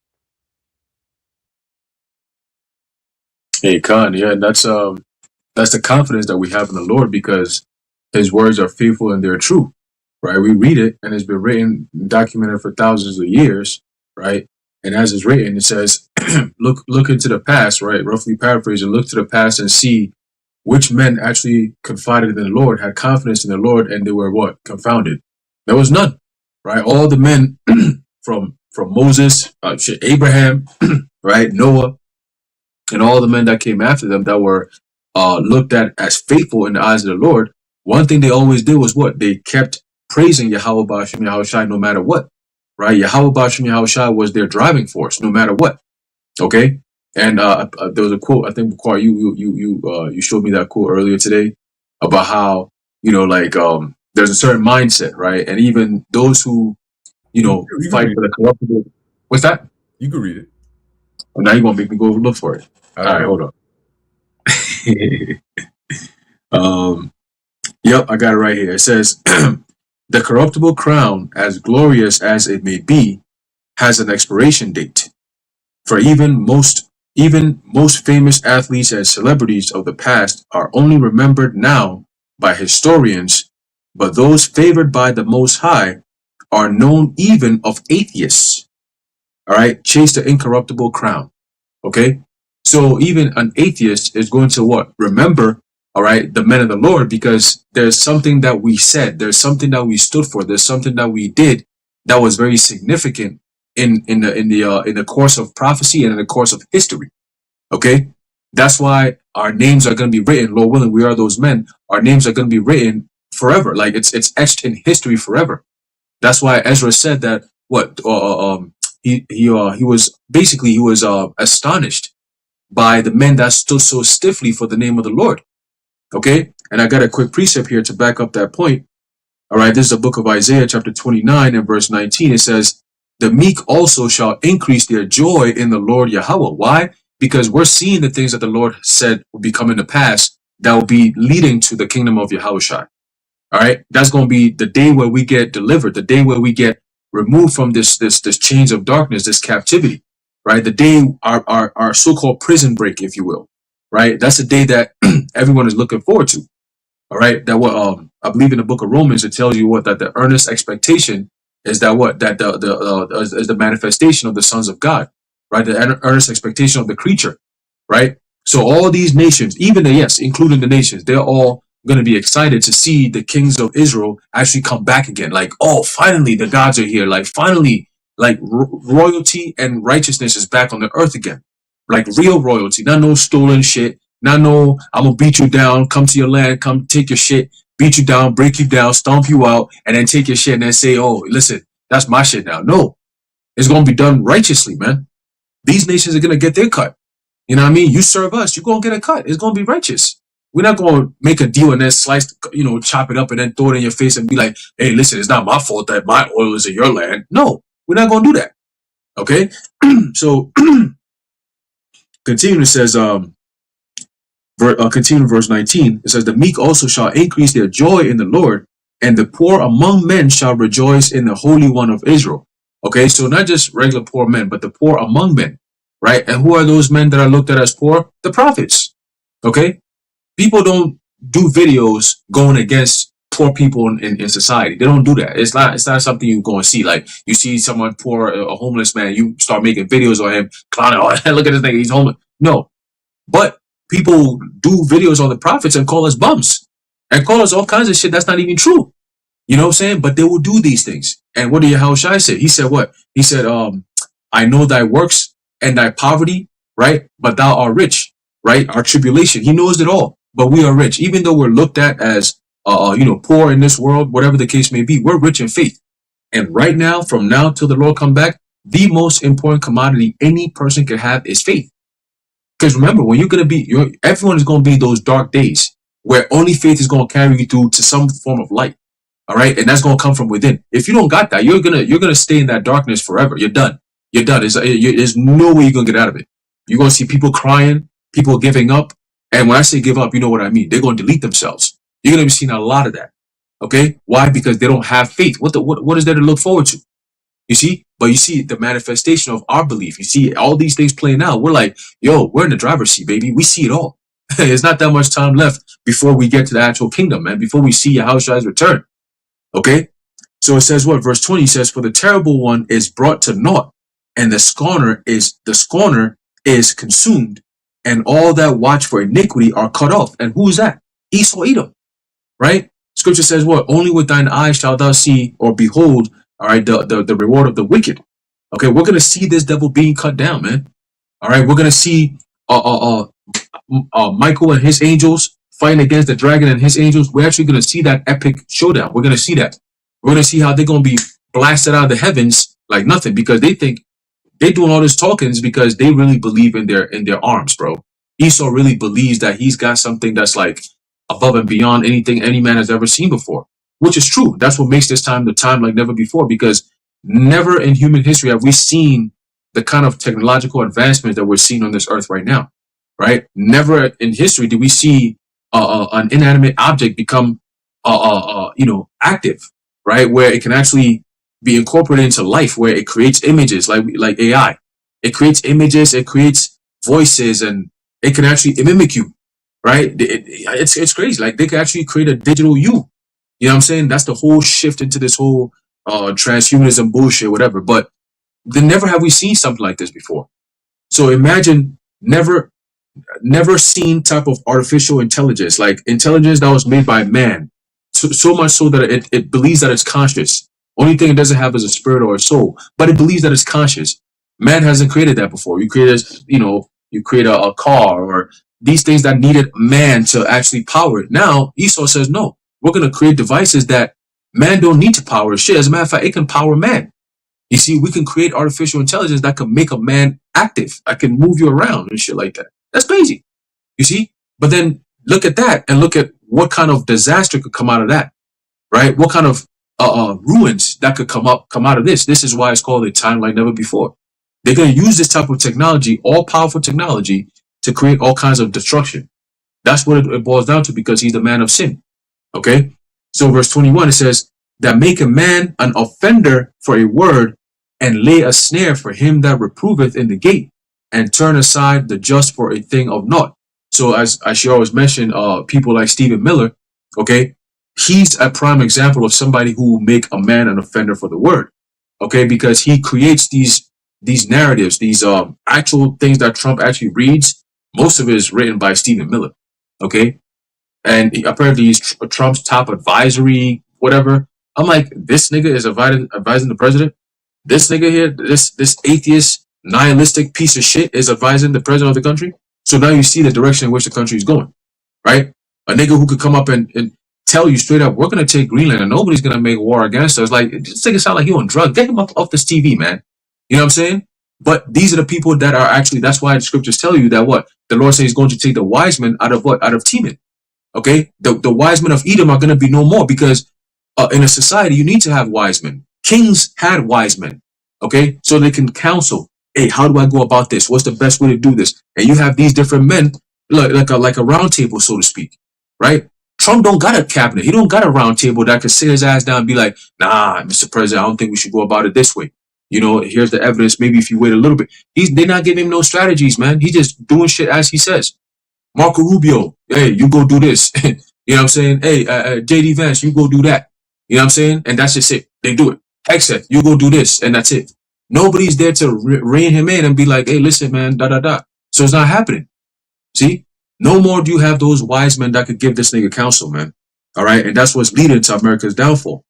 Hey, Khan, yeah, that's the confidence that we have in the Lord, because his words are faithful and they're true, right? We read it and it's been written, documented for thousands of years, right? And as it's written, it says, look into the past, right? Roughly paraphrasing, look to the past and see which men actually confided in the Lord, had confidence in the Lord, and they were what? Confounded. There was none, right? All the men from Moses, Abraham, right? Noah, and all the men that came after them that were looked at as faithful in the eyes of the Lord, one thing they always did was what? They kept praising Yahweh Ba'ashem Yahweh Shai no matter what, right? Yahweh Ba'ashem Yahweh Shai was their driving force no matter what, okay? And there was a quote, I think, Bakar, you showed me that quote earlier today about how, there's a certain mindset, right? And even those who, You fight can for the corruptible. What's that? You can read it. Oh, now you're going to make me go look for it. I All right, don't hold on. Yep, I got it right here. It says, the corruptible crown, as glorious as it may be, has an expiration date. For even most famous athletes and celebrities of the past are only remembered now by historians, but those favored by the Most High are known even of atheists. All right, chase the incorruptible crown. Okay, so even an atheist is going to what? Remember, all right, the men of the Lord, because there's something that we said, there's something that we stood for, there's something that we did that was very significant in the course of prophecy and in the course of history. Okay, that's why our names are going to be written. Lord willing, we are those men. Our names are going to be written forever, like it's etched in history forever. That's why Ezra said that he was astonished by the men that stood so stiffly for the name of the Lord. Okay, and I got a quick precept here to back up that point. All right, this is the book of Isaiah, chapter 29 and verse 19. It says, "The meek also shall increase their joy in the Lord Yahweh." Why? Because we're seeing the things that the Lord said will be coming to pass that will be leading to the kingdom of Yahushua. All right, that's going to be the day where we get delivered, the day where we get removed from this chains of darkness, this captivity. Right, the day our so-called prison break, if you will. Right, that's the day that everyone is looking forward to. All right, that what I believe in the book of Romans, it tells you that the earnest expectation is that is the manifestation of the sons of God. Right, the earnest expectation of the creature. Right, So all these nations, even the, yes, including the nations, they're all going to be excited to see the kings of Israel actually come back again. Like, oh, finally the gods are here. Like, finally, like royalty and righteousness is back on the earth again. Like real royalty, not no stolen shit. Not no, I'm gonna beat you down, come to your land, come take your shit, beat you down, break you down, stomp you out, and then take your shit and then say, oh, listen, that's my shit now. No, it's gonna be done righteously, man. These nations are gonna get their cut. You know what I mean? You serve us, you're gonna get a cut. It's gonna be righteous. We're not gonna make a deal and then slice, chop it up and then throw it in your face and be like, hey, listen, it's not my fault that my oil is in your land. No, we're not gonna do that. Okay? So continue, it says, continue verse 19. It says, the meek also shall increase their joy in the Lord, and the poor among men shall rejoice in the Holy One of Israel. Okay, so not just regular poor men, but the poor among men, right? And who are those men that are looked at as poor? The prophets. Okay, people don't do videos going against poor people in society. They don't do that. It's not something you go and see. Like you see someone poor, a homeless man, you start making videos on him, clowning, oh, look at this thing, he's homeless. No, but people do videos on the prophets and call us bums and call us all kinds of shit that's not even true. You know what I'm saying? But they will do these things. And what did Yahushua say? He said what? He said, I know thy works and thy poverty, right? But thou art rich, right? Our tribulation. He knows it all. But we are rich. Even though we're looked at as, poor in this world, whatever the case may be, we're rich in faith. And right now, from now till the Lord come back, the most important commodity any person can have is faith. Because remember, when you're going to be, everyone is going to be those dark days where only faith is going to carry you through to some form of light. All right. And that's going to come from within. If you don't got that, you're going to stay in that darkness forever. You're done. You're done. There's no way you're going to get out of it. You're going to see people crying, people giving up. And when I say give up, you know what I mean? They're going to delete themselves. You're going to be seeing a lot of that. Okay. Why? Because they don't have faith. What is there to look forward to? You see? But you see the manifestation of our belief. You see all these things playing out. We're like, yo, we're in the driver's seat, baby. We see it all. There's not that much time left before we get to the actual kingdom, man. Before we see Yahushua's return. Okay? So it says what? Verse 20 says, for the terrible one is brought to naught, and the scorner is consumed, and all that watch for iniquity are cut off. And who is that? Esau Edom. Right? Scripture says what? Only with thine eyes shalt thou see or behold, all right, the reward of the wicked. Okay, we're gonna see this devil being cut down, man. All right, we're gonna see Michael and his angels fighting against the dragon and his angels. We're actually gonna see that epic showdown. We're gonna see that. We're gonna see how they're gonna be blasted out of the heavens like nothing, because they think they're doing all this talking is because they really believe in their arms, bro. Esau really believes that he's got something that's like above and beyond anything any man has ever seen before, which is true. That's what makes this time the time like never before, because never in human history have we seen the kind of technological advancement that we're seeing on this earth right now, right? Never in history did we see an inanimate object become, active, right? Where it can actually be incorporated into life, where it creates images like AI. It creates images, it creates voices, and it can actually mimic you, right? It's crazy. Like they can actually create a digital you. You know what I'm saying? That's the whole shift into this whole transhumanism bullshit, whatever. But then never have we seen something like this before. So imagine never seen type of artificial intelligence, like intelligence that was made by man, so much so that it believes that it's conscious. Only thing it doesn't have is a spirit or a soul, but it believes that it's conscious. Man hasn't created that before. You create a car or these things that needed man to actually power it. Now Esau says, no, we're going to create devices that man don't need to power shit. As a matter of fact, it can power man. You see, we can create artificial intelligence that can make a man active. I can move you around and shit like that. That's crazy. You see? But then look at that and look at what kind of disaster could come out of that, right? What kind of ruins that could come out of this. This is why it's called a time like never before. They're going to use this type of technology, all powerful technology, to create all kinds of destruction. That's what it boils down to, because he's the man of sin. Okay? So verse 21, it says, that make a man an offender for a word, and lay a snare for him that reproveth in the gate, and turn aside the just for a thing of naught. So as she always mentioned, people like Stephen Miller, okay, he's a prime example of somebody who make a man an offender for the word, okay, because he creates these narratives, these actual things that Trump actually reads, Most of it is written by Stephen Miller. Okay, and apparently he's Trump's top advisory, whatever. I'm like, this nigga is advising the president. This nigga here, this atheist, nihilistic piece of shit is advising the president of the country. So now you see the direction in which the country is going, right? A nigga who could come up and tell you straight up, we're gonna take Greenland and nobody's gonna make war against us. Like, this nigga sound like he on drugs. Get him off this TV, man. You know what I'm saying? But these are the people that are actually. That's why the scriptures tell you that what the Lord says He's going to take the wise men out of what? Out of Teman. Okay, the wise men of Edom are going to be no more because in a society you need to have wise men. Kings had wise men, okay, so they can counsel. Hey, how do I go about this? What's the best way to do this? And you have these different men, like a round table, so to speak, right? Trump don't got a cabinet. He don't got a round table that can sit his ass down and be like, nah, Mr. President, I don't think we should go about it this way. You know, here's the evidence. Maybe if you wait a little bit, they're not giving him no strategies, man. He's just doing shit as he says. Marco Rubio, hey, you go do this. You know what I'm saying? Hey, JD Vance, you go do that. You know what I'm saying? And that's just it. They do it. Except you go do this, and that's it. Nobody's there to rein him in and be like, hey, listen, man, da da da. So it's not happening. See? No more do you have those wise men that could give this nigga counsel, man. All right? And that's what's leading to America's downfall.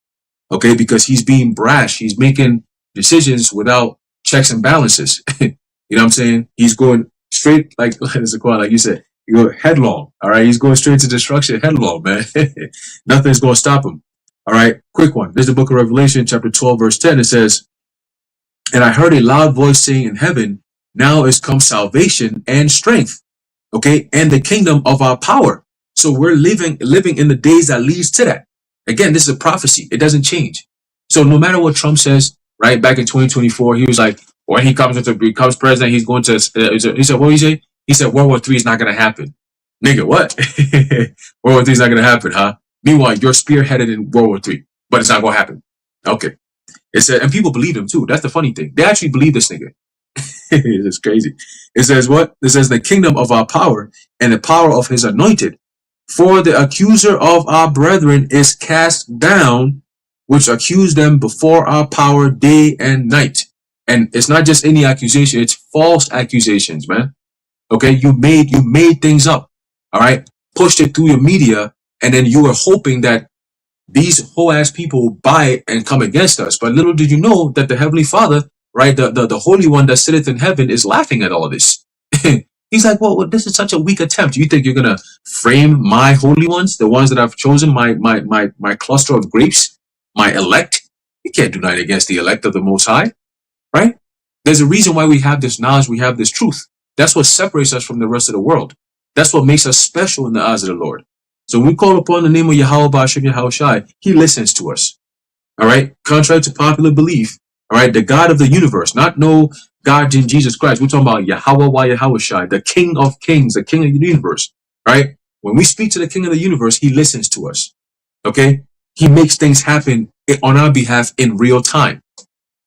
Okay? Because he's being brash. He's making decisions without checks and balances. You know what I'm saying? He's going straight, like you said, you go headlong. All right, he's going straight to destruction, headlong, man. Nothing's going to stop him. All right, quick one. There's the book of Revelation, chapter 12, verse 10. It says, and I heard a loud voice saying in heaven, now is come salvation and strength, okay, and the kingdom of our power. So we're living in the days that leads to that. Again, this is a prophecy. It doesn't change. So no matter what Trump says, right, back in 2024, he was like, when he becomes president, he's going to, he said, what did he say? He said, World War III is not going to happen. Nigga, what? World War III is not going to happen, huh? Meanwhile, you're spearheaded in World War III, but it's not going to happen. Okay. It said, and people believe him too. That's the funny thing. They actually believe this nigga. It's crazy. It says what? It says the kingdom of our power and the power of his anointed. For the accuser of our brethren is cast down, which accuse them before our power day and night. And it's not just any accusation, it's false accusations, man. Okay, you made things up, all right, pushed it through your media, and then you were hoping that these whole ass people buy it and come against us. But little did you know that the Heavenly Father, right, the Holy One that sitteth in heaven, is laughing at all of this. He's like, well, this is such a weak attempt. You think you're gonna frame my holy ones, the ones that I've chosen, my cluster of grapes, my elect? You can't do nothing against the elect of the Most High, right? There's a reason why we have this knowledge, we have this truth. That's what separates us from the rest of the world. That's what makes us special in the eyes of the Lord. So when we call upon the name of Yahweh Ba'ashem Yahweh Shai, he listens to us. All right? Contrary to popular belief, all right, the God of the universe, not no God in Jesus Christ. We're talking about Yahweh Yahweh Shai, the King of Kings, the King of the universe. Right? When we speak to the King of the universe, he listens to us. Okay? He makes things happen on our behalf in real time.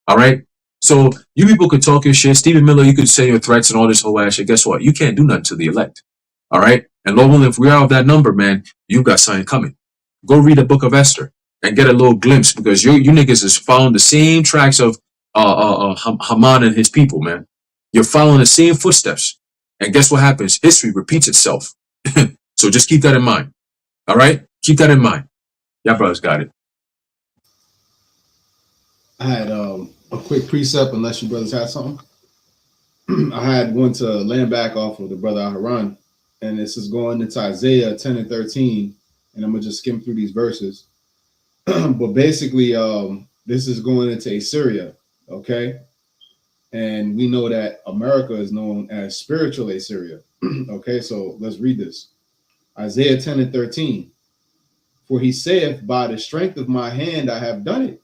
All right? So you people could talk your shit. Stephen Miller, you could say your threats and all this whole ass shit. Guess what? You can't do nothing to the elect. All right? And Lord willing, if we are of that number, man, you got something coming. Go read the book of Esther and get a little glimpse, because you niggas is following the same tracks of Haman and his people, man. You're following the same footsteps. And guess what happens? History repeats itself. So just keep that in mind. All right? Keep that in mind. Y'all brothers got it. I had a quick precept, unless you brothers had something. I had one to land back off of the brother Aharon, and this is going into Isaiah 10 and 13, and I'm going to just skim through these verses. But basically, this is going into Assyria, okay? And we know that America is known as spiritual Assyria. Okay, so let's read this. Isaiah 10 and 13. For he saith, by the strength of my hand I have done it,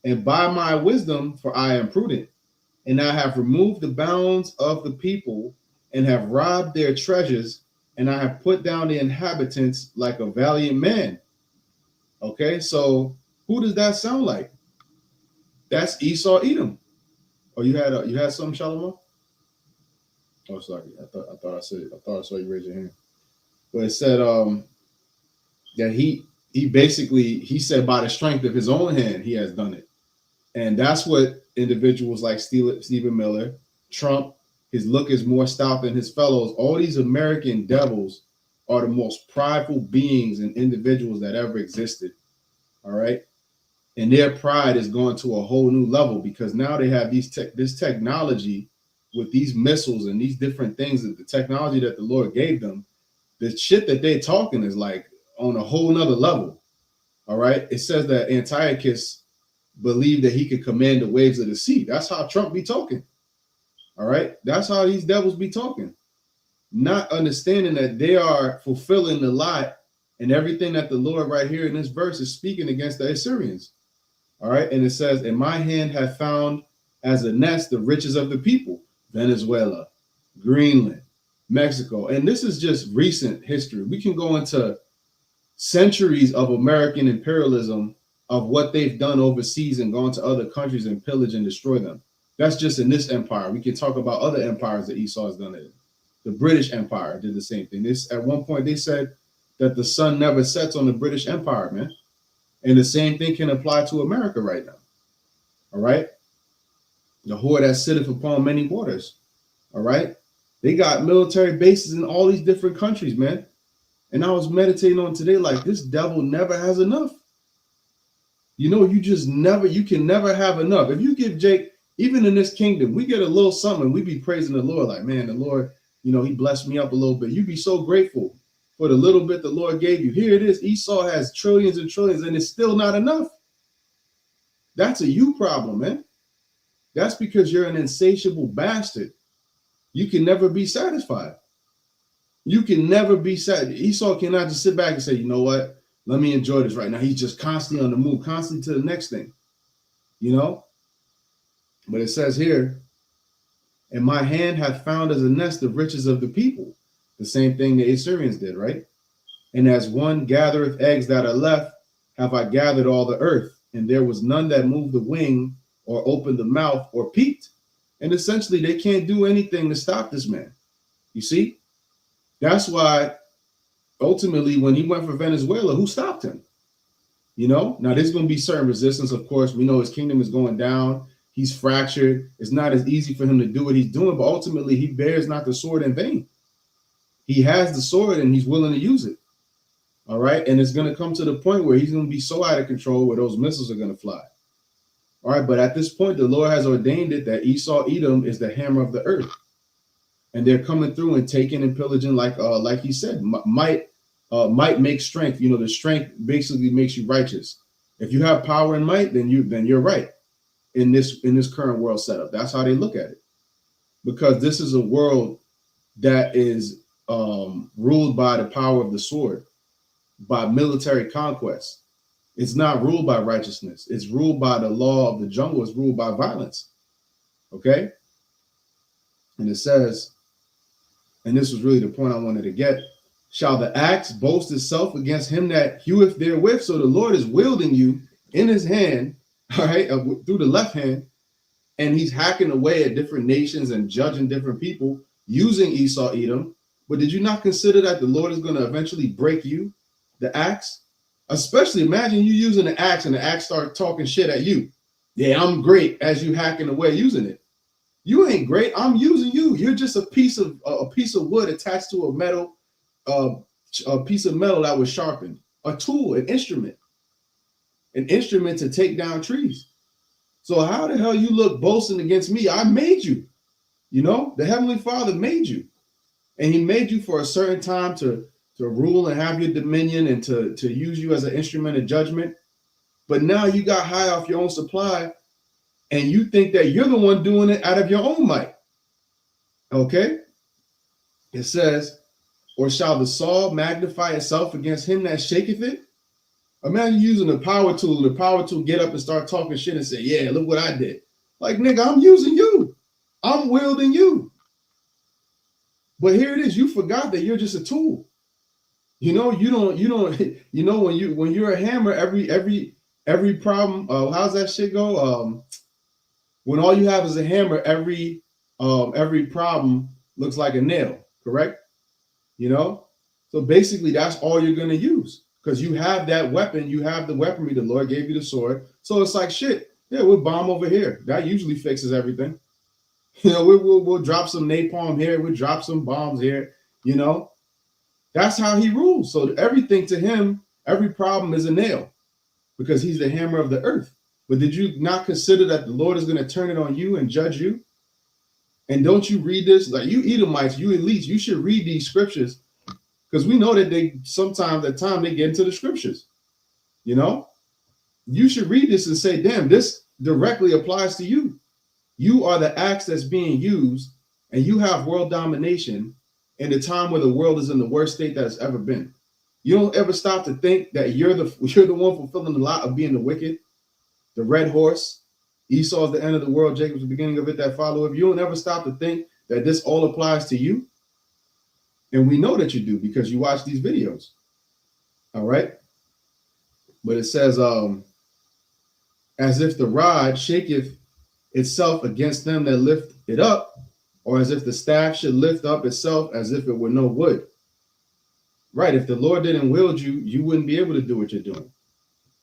and by my wisdom, for I am prudent. And I have removed the bounds of the people, and have robbed their treasures, and I have put down the inhabitants like a valiant man. Okay, so who does that sound like? That's Esau Edom. Oh, you had something, Shalom? Oh, sorry. I thought I saw you raise your hand. But it said that he said by the strength of his own hand he has done it. And that's what individuals like Stephen Miller, Trump, His look is more stout than his fellows. All these American devils are the most prideful beings and individuals that ever existed. All right. And their pride is going to a whole new level because now they have this technology with these missiles and these different things, that the technology that the Lord gave them, the shit that they're talking is like on a whole nother level. All right. It says that Antiochus believed that he could command the waves of the sea. That's how Trump be talking. All right. That's how these devils be talking, not understanding that they are fulfilling the lie and everything that the Lord right here in this verse is speaking against the Assyrians. All right. And it says, "In my hand have found as a nest the riches of the people, Venezuela, Greenland, Mexico." And this is just recent history. We can go into centuries of American imperialism of what they've done overseas and gone to other countries and pillage and destroy them. That's just in this empire. We can talk about other empires that Esau has done it. The British Empire did the same thing. This, at one point, they said that the sun never sets on the British Empire, man. And the same thing can apply to America right now. All right. The whore that sitteth upon many waters. All right. They got military bases in all these different countries, man. And I was meditating on today, like, this devil never has enough. You know, you can never have enough. If you give Jake, even in this kingdom, we get a little something, we be praising the Lord, like, man, the Lord, you know, he blessed me up a little bit. You'd be so grateful for the little bit the Lord gave you. Here it is. Esau has trillions and trillions, and it's still not enough. That's a you problem, man. That's because you're an insatiable bastard. You can never be satisfied. You can never be satisfied. Esau cannot just sit back and say, you know what? Let me enjoy this right now. He's just constantly on the move, constantly to the next thing, you know? But it says here, "And my hand hath found as a nest the riches of the people." The same thing the Assyrians did, right? "And as one gathereth eggs that are left, have I gathered all the earth, and there was none that moved the wing or opened the mouth or peeped." And essentially, they can't do anything to stop this man. You see? That's why, ultimately, when he went for Venezuela, who stopped him? You know? Now, there's going to be certain resistance, of course. We know his kingdom is going down. He's fractured. It's not as easy for him to do what he's doing, but ultimately, he bears not the sword in vain. He has the sword, and he's willing to use it. All right? And it's going to come to the point where he's going to be so out of control where those missiles are going to fly. All right? But at this point, the Lord has ordained it that Esau, Edom, is the hammer of the earth. And they're coming through and taking and pillaging, like he said, might make strength. You know, the strength basically makes you righteous. If you have power and might, then you're right in this current world setup. That's how they look at it, because this is a world that is ruled by the power of the sword, by military conquest. It's not ruled by righteousness. It's ruled by the law of the jungle. It's ruled by violence. Okay, and it says, and this was really the point I wanted to get, "Shall the axe boast itself against him that heweth therewith?" So the Lord is wielding you in his hand, all right, through the left hand, and he's hacking away at different nations and judging different people using Esau, Edom. But did you not consider that the Lord is going to eventually break you, the axe? Especially imagine you using the axe and the axe start talking shit at you. Yeah, I'm great, as you hacking away using it. You ain't great. I'm using you. You're just a piece of wood attached to a metal, a piece of metal that was sharpened. A tool, an instrument to take down trees. So how the hell you look boasting against me? I made you. You know, the Heavenly Father made you, and He made you for a certain time to rule and have your dominion and to use you as an instrument of judgment. But now you got high off your own supply, and you think that you're the one doing it out of your own might. Okay? It says, "Or shall the saw magnify itself against him that shaketh it?" Imagine using a power tool, and the power tool get up and start talking shit and say, "Yeah, look what I did." Like, nigga, I'm using you. I'm wielding you. But here it is. You forgot that you're just a tool. You know, you don't, you know, when you're a hammer, every problem, how's that shit go? When all you have is a hammer, every problem looks like a nail, correct? You know, so basically that's all you're going to use, because you have that weapon, you have the weaponry, the Lord gave you the sword. So it's like, shit, yeah, we'll bomb over here. That usually fixes everything. We'll drop some napalm here, we'll drop some bombs here. That's how he rules. So everything to him, every problem is a nail because he's the hammer of the earth. But did you not consider that the Lord is going to turn it on you and judge you? And don't you read this? Like, you Edomites, you elites, you should read these scriptures, because we know that they sometimes at times they get into the scriptures. You should read this and say, damn, this directly applies to you. You are the axe that's being used, and you have world domination in a time where the world is in the worst state that it's ever been. You don't ever stop to think that you're the one fulfilling the lot of being the wicked, the red horse. Esau's the end of the world, Jacob's the beginning of it that follow it. You don't ever stop to think that this all applies to you. And we know that you do because you watch these videos. All right. But it says, as if the rod shaketh itself against them that lift it up, or as if the staff should lift up itself as if it were no wood. Right. If the Lord didn't wield you, you wouldn't be able to do what you're doing.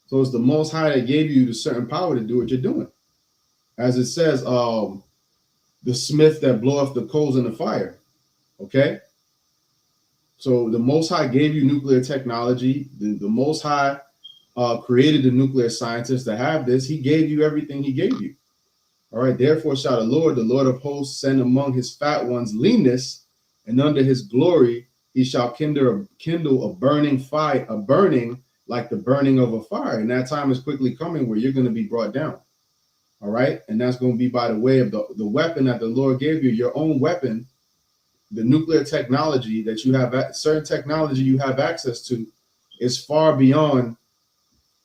So it's the Most High that gave you the certain power to do what you're doing. As it says, the smith that bloweth the coals in the fire. Okay. So the Most High gave you nuclear technology. The Most High created the nuclear scientists to have this. He gave you everything he gave you. All right. Therefore shall the Lord of hosts, send among his fat ones leanness, and under his glory he shall kindle a burning fire, a burning like the burning of a fire. And that time is quickly coming where you're going to be brought down. All right. And that's going to be by the way of the weapon that the Lord gave you, your own weapon, the nuclear technology that you have, certain technology you have access to is far beyond,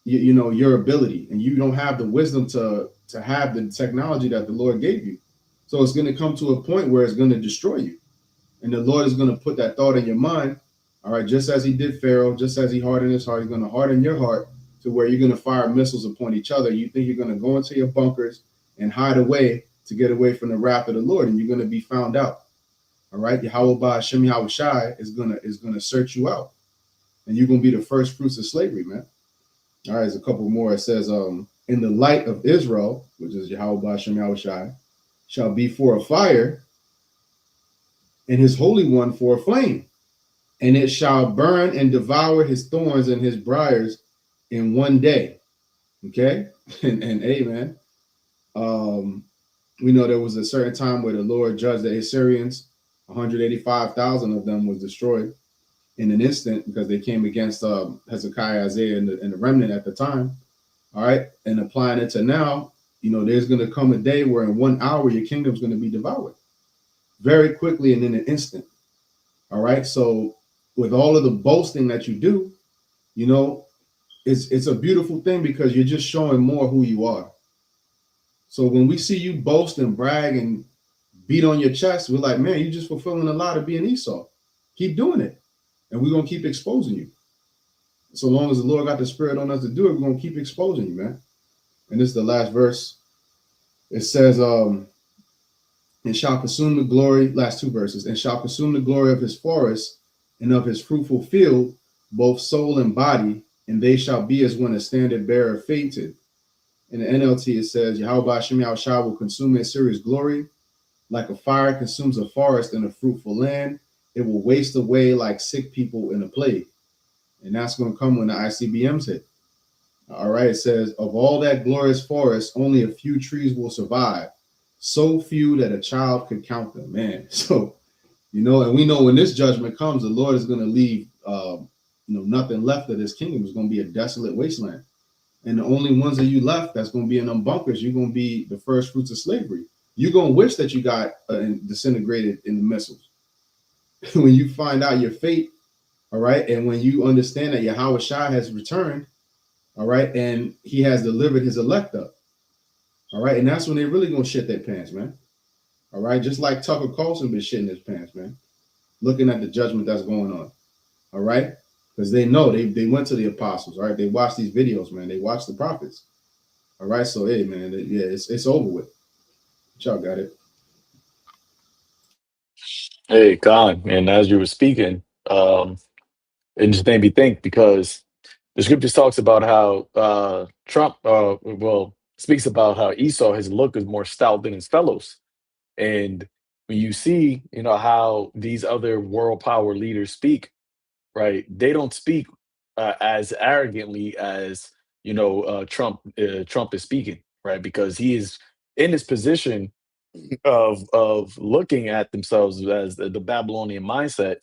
your ability. And you don't have the wisdom to have the technology that the Lord gave you. So it's going to come to a point where it's going to destroy you. And the Lord is going to put that thought in your mind. All right. Just as he did Pharaoh, just as he hardened his heart, he's going to harden your heart to where you're going to fire missiles upon each other. You think you're going to go into your bunkers and hide away to get away from the wrath of the Lord. And you're going to be found out. All right. Yahweh Hashem Yahushai is gonna search you out. And you're going to be the first fruits of slavery, man. All right. There's a couple more. It says, in the light of Israel, which is Yahweh Hashem Yahushai, shall be for a fire, and his Holy One for a flame. And it shall burn and devour his thorns and his briars in one day. Okay. And amen. We know there was a certain time where the Lord judged the Assyrians. 185,000 of them was destroyed in an instant because they came against Hezekiah, Isaiah, and the remnant at the time. All right. And applying it to now, there's going to come a day where in 1 hour your kingdom's going to be devoured very quickly and in an instant. All right. So with all of the boasting that you do, it's a beautiful thing because you're just showing more who you are. So when we see you boast and brag and beat on your chest, we're like, man, you're just fulfilling a lot of being Esau. Keep doing it. And we're going to keep exposing you. So long as the Lord got the spirit on us to do it, we're going to keep exposing you, man. And this is the last verse. It says, and shall consume the glory, last two verses, and shall consume the glory of his forest and of his fruitful field, both soul and body, and they shall be as when a standard bearer fainted. In the NLT, it says, Yahweh Hashem Yahushua will consume Assyria's glory. Like a fire consumes a forest in a fruitful land, it will waste away like sick people in a plague. And that's going to come when the ICBMs hit. All right, it says, of all that glorious forest, only a few trees will survive. So few that a child could count them, man. So, and we know when this judgment comes, the Lord is going to leave, nothing left of this kingdom. It's going to be a desolate wasteland. And the only ones that you left that's going to be in them bunkers, you're going to be the first fruits of slavery. You're going to wish that you got disintegrated in the missiles. When you find out your fate, all right, and when you understand that Yahweh Shai has returned, all right, and he has delivered his elect up, all right, and that's when they're really going to shit their pants, man. All right, just like Tucker Carlson been shitting his pants, man, looking at the judgment that's going on, all right, because they know they went to the apostles, all right, they watched these videos, man, they watched the prophets, all right, so hey, man, yeah, it's over with. Y'all got it. Hey, Khan, and as you were speaking, it just made me think because the scriptures talks about how Trump, speaks about how Esau, his look is more stout than his fellows. And when you see, how these other world power leaders speak, right? They don't speak as arrogantly as Trump is speaking, right? Because he is in this position of looking at themselves as the Babylonian mindset,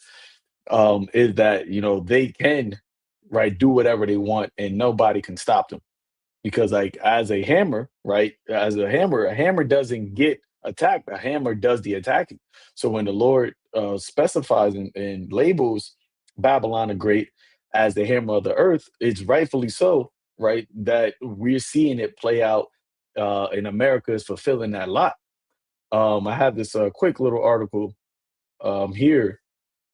is that they can, right, do whatever they want and nobody can stop them, because like as a hammer, right, as a hammer doesn't get attacked, a hammer does the attacking. So when the Lord specifies and labels Babylon the Great as the hammer of the earth, it's rightfully so, right, that we're seeing it play out, and America is fulfilling that lot. I have this quick little article here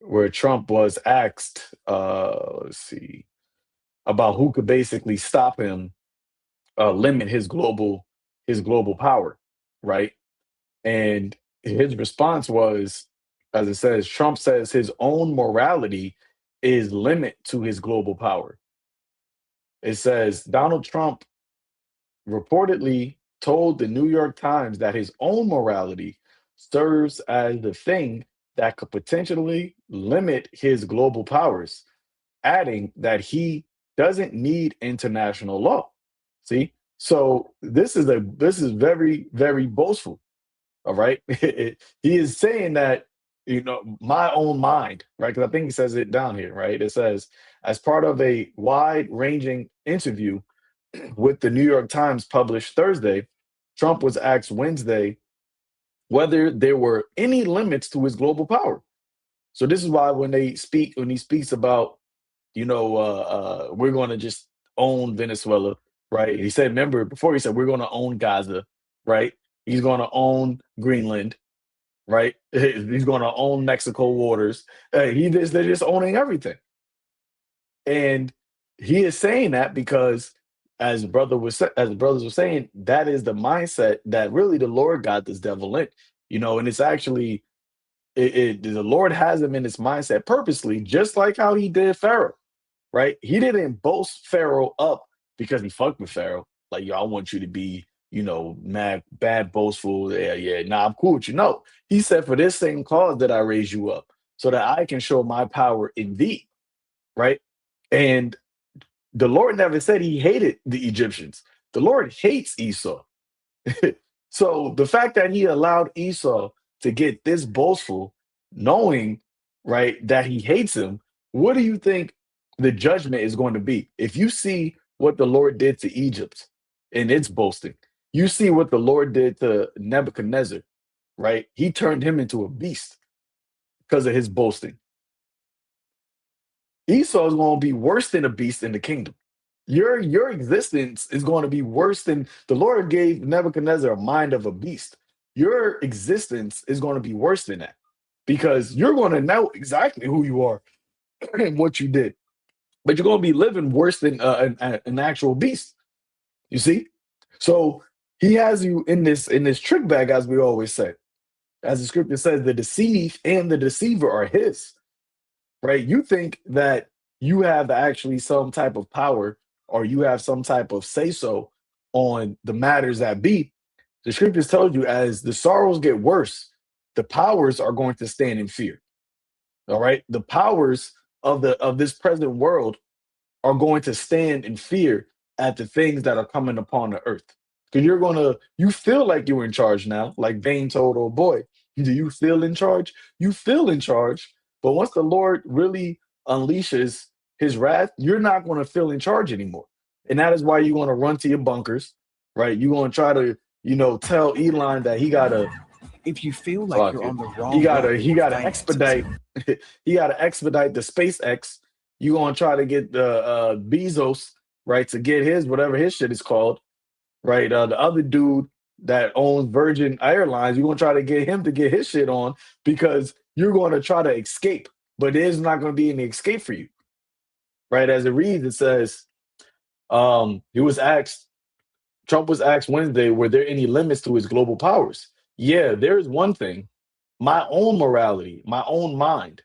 where Trump was asked, let's see, about who could basically stop him, limit his global power, right? And his response was, as it says, Trump says his own morality is limit to his global power. It says Donald Trump reportedly told the New York Times that his own morality serves as the thing that could potentially limit his global powers, adding that he doesn't need international law. See? So this is very, very boastful. All right. He is saying that, my own mind, right? Because I think he says it down here, right? It says, as part of a wide ranging interview with the New York Times published Thursday, Trump was asked Wednesday whether there were any limits to his global power. So this is why when he speaks about, we're going to just own Venezuela, right? He said, remember before he said we're going to own Gaza, right? He's going to own Greenland, right? He's going to own Mexico waters. They're just owning everything. And he is saying that because, as brothers were saying, that is the mindset that really the Lord got this devil in, and it's actually the Lord has him in this mindset purposely, just like how he did Pharaoh, right? He didn't boast Pharaoh up because he fucked with Pharaoh. Like, yo, I want you to be, mad, bad, boastful. Yeah, yeah, nah, I'm cool with you. No, he said, for this same cause that I raise you up, so that I can show my power in thee, right? And the Lord never said he hated the Egyptians. The Lord hates Esau. So the fact that he allowed Esau to get this boastful, knowing, right, that he hates him, what do you think the judgment is going to be? If you see what the Lord did to Egypt in its boasting, you see what the Lord did to Nebuchadnezzar, right? He turned him into a beast because of his boasting. Esau is going to be worse than a beast in the kingdom. Your existence is going to be worse than the Lord gave Nebuchadnezzar a mind of a beast. Your existence is going to be worse than that, because you're going to know exactly who you are and what you did, but you're going to be living worse than an actual beast. You see, so he has you in this trick bag, as we always say, as the scripture says, the deceived and the deceiver are his. Right? You think that you have actually some type of power, or you have some type of say so on the matters that be. The scriptures tell you, as the sorrows get worse, the powers are going to stand in fear. All right. The powers of this present world are going to stand in fear at the things that are coming upon the earth. Because you feel like you're in charge now, like Vane told old boy. Do you feel in charge? You feel in charge. But once the Lord really unleashes his wrath, you're not going to feel in charge anymore. And that is why you want to run to your bunkers, right? You're going to try to, tell Elon that he got to, If you feel like fuck you're it. on the wrong road, He gotta thanks. expedite he gotta expedite the SpaceX. You gonna try to get the Bezos, right, to get his whatever his shit is called, right? The other dude that owns Virgin Airlines, you're gonna try to get him to get his shit on, because you're gonna try to escape, but there's not gonna be any escape for you. Right. As it reads, it says, he was asked, Trump was asked Wednesday, were there any limits to his global powers? Yeah, there is one thing: my own morality, my own mind.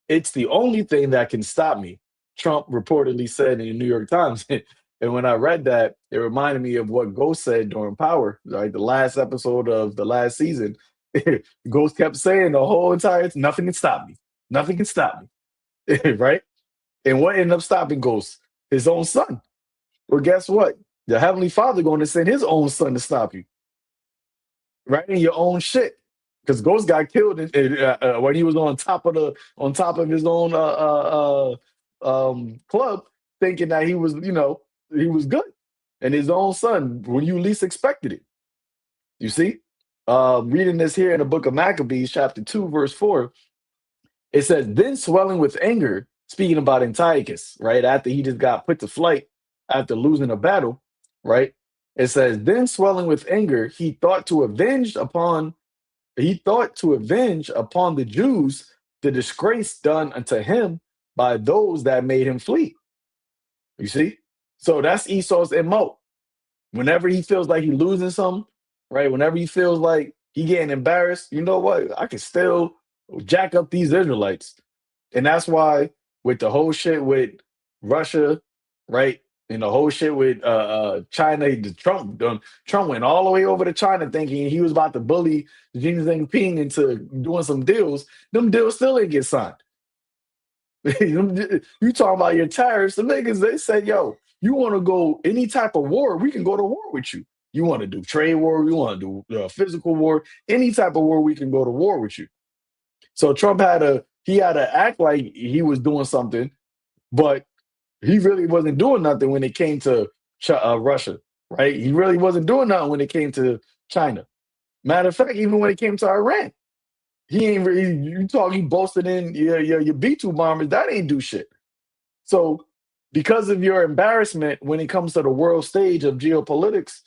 It's the only thing that can stop me, Trump reportedly said in the New York Times. And when I read that, it reminded me of what Ghost said during Power, right? The last episode of the last season, Ghost kept saying the whole entire nothing can stop me. Nothing can stop me. Right? And what ended up stopping Ghost? His own son. Well, guess what? The Heavenly Father going to send his own son to stop you. Right? In your own shit. Because Ghost got killed when he was on top of his own club, thinking that he was, he was good. And his own son, when you least expected it. You see? Reading this here in the book of Maccabees, chapter 2, verse 4, it says, then swelling with anger, speaking about Antiochus, right? After he just got put to flight after losing a battle, right? It says, then swelling with anger, he thought to avenge upon the Jews the disgrace done unto him by those that made him flee. You see? So that's Esau's MO. Whenever he feels like he's losing something, right? Whenever he feels like he getting embarrassed, you know what? I can still jack up these Israelites. And that's why with the whole shit with Russia, right? And the whole shit with China, Trump went all the way over to China thinking he was about to bully Xi Jinping into doing some deals. Them deals still ain't get signed. You talking about your tariffs? The niggas, they said, "Yo, you want to go any type of war? We can go to war with you. You want to do trade war? You want to do physical war? Any type of war, we can go to war with you." So Trump he had to act like he was doing something, but he really wasn't doing nothing when it came to Russia, right? He really wasn't doing nothing when it came to China. Matter of fact, even when it came to Iran, he ain't really. He boasted in your B-2 bombers. That ain't do shit. So because of your embarrassment when it comes to the world stage of geopolitics,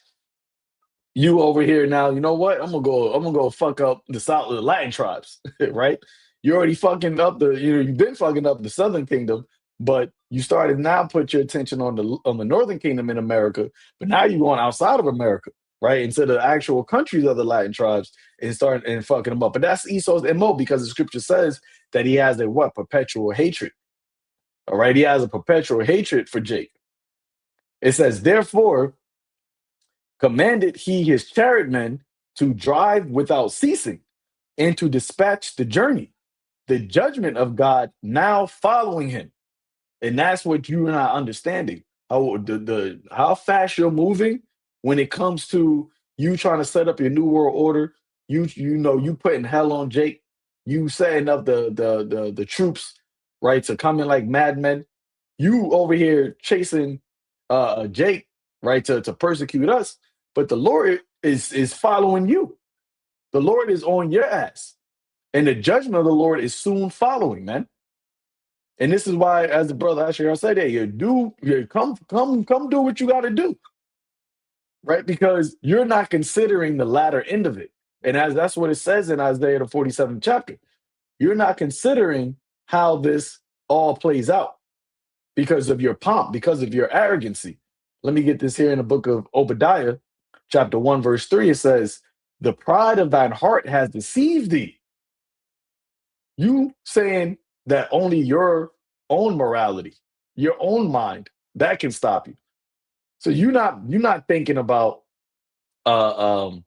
you over here now, you know what? I'm gonna go fuck up the Latin tribes, right? You already fucking up you've been fucking up the Southern Kingdom, but you started now put your attention on the Northern Kingdom in America, but now you're going outside of America, right? Into the actual countries of the Latin tribes and start and fucking them up. But that's Esau's MO because the scripture says that he has a what? Perpetual hatred. All right, he has a perpetual hatred for Jacob. It says, therefore, commanded he his chariotmen to drive without ceasing and to dispatch the journey, the judgment of God now following him. And that's what you're not understanding. How fast you're moving when it comes to you trying to set up your new world order. You putting hell on Jake. You setting up the troops, right, to come in like madmen. You over here chasing Jake, right, to persecute us. But the Lord is following you. The Lord is on your ass. And the judgment of the Lord is soon following, man. And this is why, as the brother Asher said, hey, come do what you got to do, right? Because you're not considering the latter end of it. And as that's what it says in Isaiah the 47th chapter. You're not considering how this all plays out because of your pomp, because of your arrogancy. Let me get this here in the book of Obadiah, chapter 1, verse 3. It says, the pride of thine heart has deceived thee. You saying that only your own morality, your own mind, that can stop you. So you're not thinking about the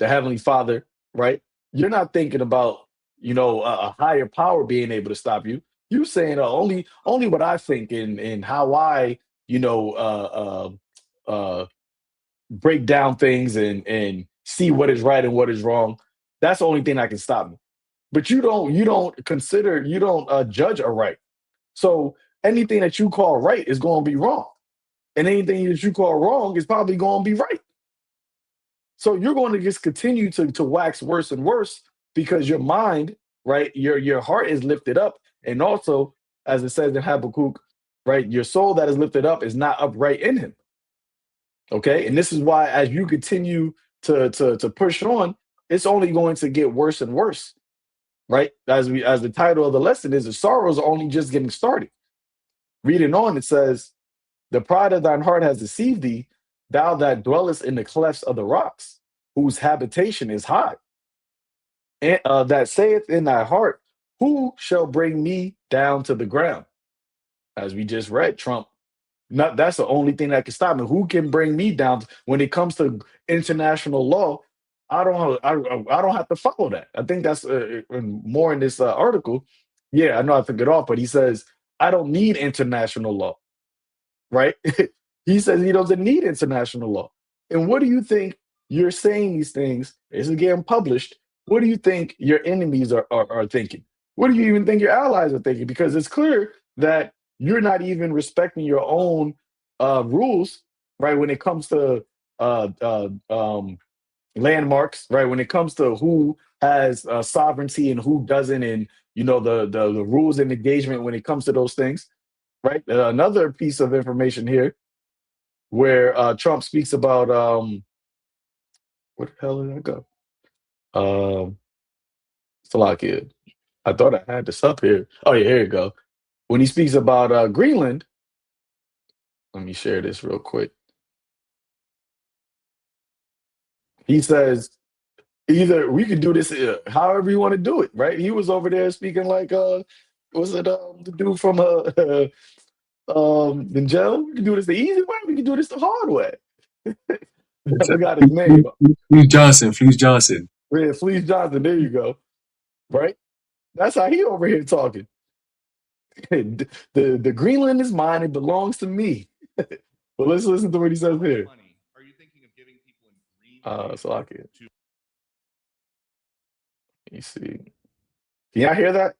Heavenly Father, right? You're not thinking about a higher power being able to stop you. You saying only what I think and how I break down things and see what is right and what is wrong. That's the only thing that can stop me. But you don't consider, you don't judge a right. So anything that you call right is going to be wrong, and anything that you call wrong is probably going to be right. So you're going to just continue to wax worse and worse because your mind, right, your heart is lifted up, and also, as it says in Habakkuk, right, your soul that is lifted up is not upright in Him. Okay, and this is why, as you continue to push on, it's only going to get worse and worse. Right, as the title of the lesson is, the sorrows are only just getting started. Reading on, it says, the pride of thine heart has deceived thee, thou that dwellest in the clefts of the rocks, whose habitation is high. And that saith in thy heart, who shall bring me down to the ground? As we just read, Trump. That's the only thing that can stop me. Who can bring me down? When it comes to international law, I don't have to follow that. I think that's more in this article. Yeah, I know I took it off, but he says I don't need international law, right? He says he doesn't need international law. And what do you think you're saying these things? This is getting published. What do you think your enemies are thinking? What do you even think your allies are thinking? Because it's clear that you're not even respecting your own rules, right? When it comes to landmarks, right? When it comes to who has sovereignty and who doesn't, and the rules and engagement when it comes to those things, right? Another piece of information here where Trump speaks about what the hell did I go? Slovakia. I thought I had this up here. Oh yeah, here you go. When he speaks about Greenland, let me share this real quick. He says either we could do this however you want to do it, right? He was over there speaking like was it the dude from the jail? We can do this the easy way, we can do this the hard way. I forgot his name. Fleece Johnson. Yeah, Fleece Johnson, there you go. Right? That's how he over here talking. The Greenland is mine, it belongs to me. But let's listen to what he says here. Are you thinking of giving people in Greenland? So I can. Let me see. Can y'all hear that?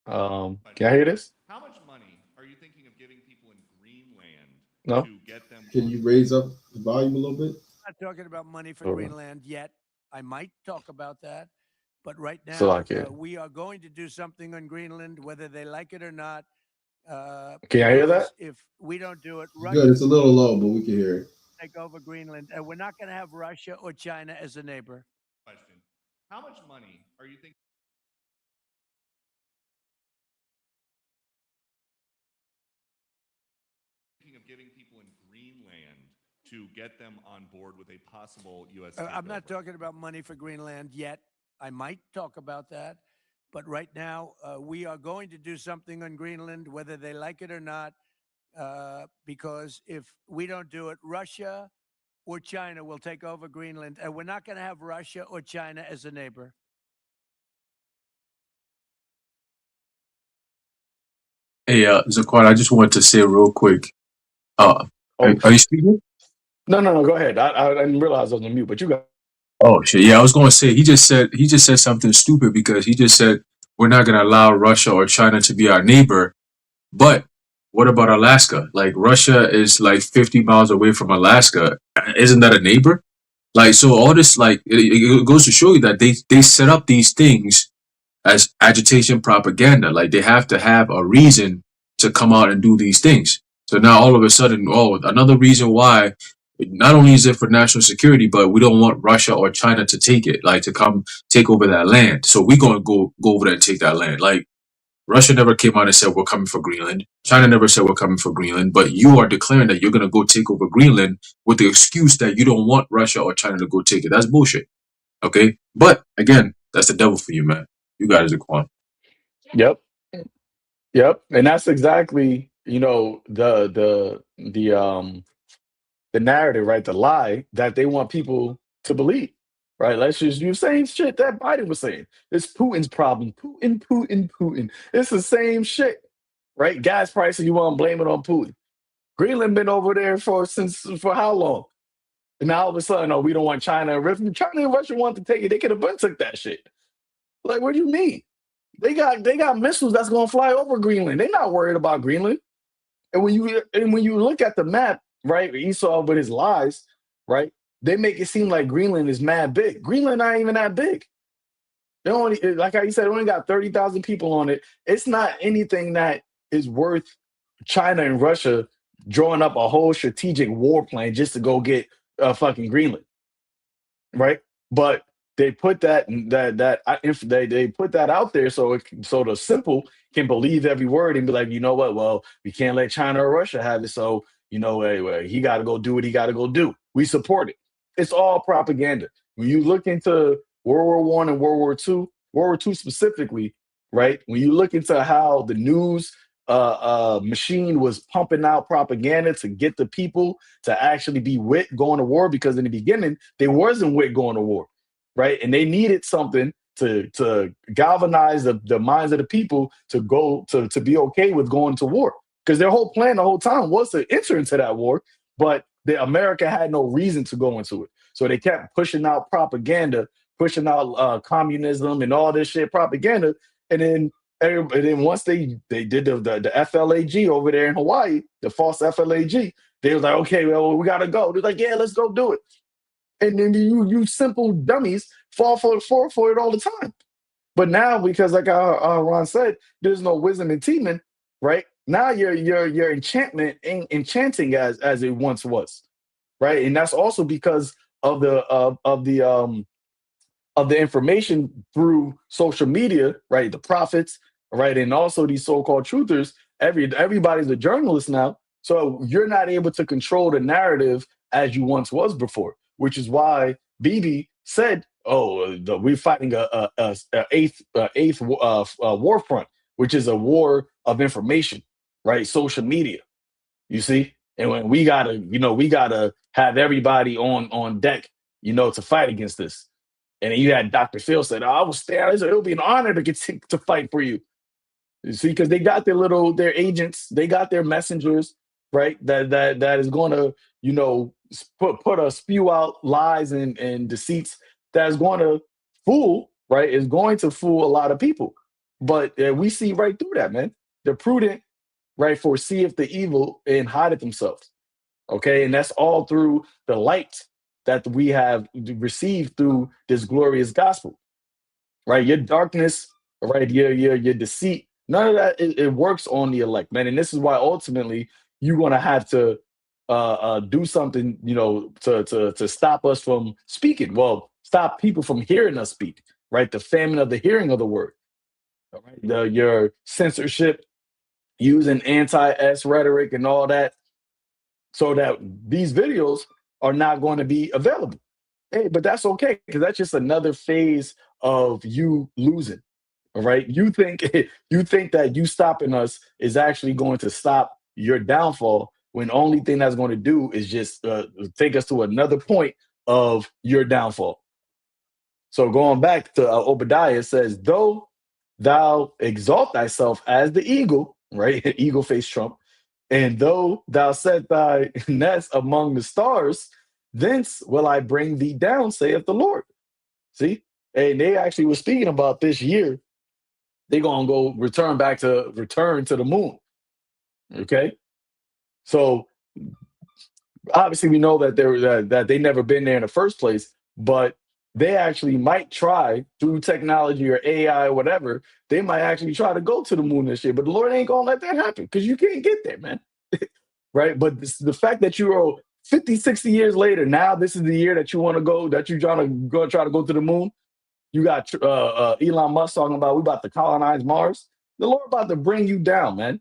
Can I hear this? How much money are you thinking of giving people in Greenland No? to get them? Can you raise up the volume a little bit? Not talking about money for Hold on. Greenland yet. I might talk about that, but right now So I can. we are going to do something on Greenland, whether they like it or not. Can y'all hear that? because If we don't do it, Good. Russia It's a little low, but we can hear it. will take over Greenland, and we're not going to have Russia or China as a neighbor. Question: how much money are you thinking of giving people in Greenland to get them on board with a possible U.S. I'm not takeover? talking about money for Greenland yet. I might talk about that, but right now we are going to do something on Greenland, whether they like it or not. Because if we don't do it, Russia or China will take over Greenland, and we're not going to have Russia or China as a neighbor. Hey, Zaquan, I just wanted to say real quick. Are Oh, you speaking? no. Go ahead. I didn't realize I was on mute, but you got. Oh shit! Yeah, I was going to say he just said something stupid because he just said we're not going to allow Russia or China to be our neighbor. But what about Alaska? Like Russia is like 50 miles away from Alaska. Isn't that a neighbor? Like so, all this like it goes to show you that they set up these things as agitation propaganda. Like they have to have a reason to come out and do these things. So now all of a sudden, oh, another reason why not only is it for national security, but we don't want Russia or China to take it, like to come take over that land. So we're gonna go over there and take that land. Like Russia never came out and said we're coming for Greenland. China never said we're coming for Greenland, but you are declaring that you're gonna go take over Greenland with the excuse that you don't want Russia or China to go take it. That's bullshit. Okay? But again, that's the devil for you, man. You guys are Quan. Yep. Yep. And that's exactly, the narrative, right? The lie that they want people to believe. Right? Let's just use same shit that Biden was saying. It's Putin's problem. Putin. It's the same shit. Right? Gas prices, you want to blame it on Putin. Greenland been over there for how long? And now all of a sudden, oh, we don't want China and Russia. China and Russia want to take it. They could have been took that shit. Like, what do you mean? They got missiles that's gonna fly over Greenland. They're not worried about Greenland. And when you look at the map, right, Esau with his lies, right, they make it seem like Greenland is mad big. Greenland not even that big. They only, like how you said, only got 30,000 people on it. It's not anything that is worth China and Russia drawing up a whole strategic war plan just to go get fucking Greenland, right? But they put if they put that out there so the simple can believe every word and be like, you know what? Well, we can't let China or Russia have it, so anyway, he got to go do what he got to go do. We support it. It's all propaganda. When you look into World War I and World War II specifically, right? When you look into how the news machine was pumping out propaganda to get the people to actually be with going to war, because in the beginning they wasn't with going to war. right? And they needed something to galvanize the minds of the people to go to be okay with going to war. Because their whole plan the whole time was to enter into that war, but America had no reason to go into it. So they kept pushing out propaganda, pushing out communism and all this shit propaganda. And then once they did the FLAG over there in Hawaii, the false FLAG, they was like, okay, well, we gotta go. They're like, yeah, let's go do it. And then you simple dummies fall for it all the time. But now, because like Ron said, there's no wisdom in teaming, right? Now your enchantment ain't enchanting as it once was, right? And that's also because of the information through social media, right? The prophets, right, and also these so-called truthers. Everybody's a journalist now, so you're not able to control the narrative as you once was before, which is why Bibi said, "Oh, we're fighting a eighth war front, which is a war of information, right? Social media. You see, and when we gotta have everybody on deck, to fight against this." And then you had Dr. Phil said, "I will stay out. It'll be an honor to get to fight for you." You see, because they got their agents, they got their messengers, right? That is going to, put a spew out lies and deceits that is going to fool, right? Is going to fool a lot of people. But we see right through that, man. The prudent, right, foreseeth the evil and hide it themselves. Okay, and that's all through the light that we have received through this glorious gospel, right? Your darkness, right? Your deceit, none of that it works on the elect, man. And this is why ultimately you're gonna have to do something, to stop us from speaking. Well, stop people from hearing us speak, right? The famine of the hearing of the word, all right? Your censorship, using anti-S rhetoric and all that, so that these videos are not going to be available. Hey, but that's okay because that's just another phase of you losing. All right, you think that you stopping us is actually going to stop your downfall when the only thing that's going to do is just take us to another point of your downfall. So going back to Obadiah, it says, "Though thou exalt thyself as the eagle," right? Eagle face Trump, "and though thou set thy nest among the stars, thence will I bring thee down, saith the Lord." See? And they actually were speaking about this year. They're gonna go return to the moon. Okay. So obviously we know that they never been there in the first place, but they actually might try through technology or AI or whatever. They might actually try to go to the moon this year, but the Lord ain't gonna let that happen because you can't get there, man. Right? But the fact that you are 50, 60 years later, now this is the year that you want to go, that you're trying to go try to go to the moon. You got Elon Musk talking about we about to colonize Mars. The Lord about to bring you down, man.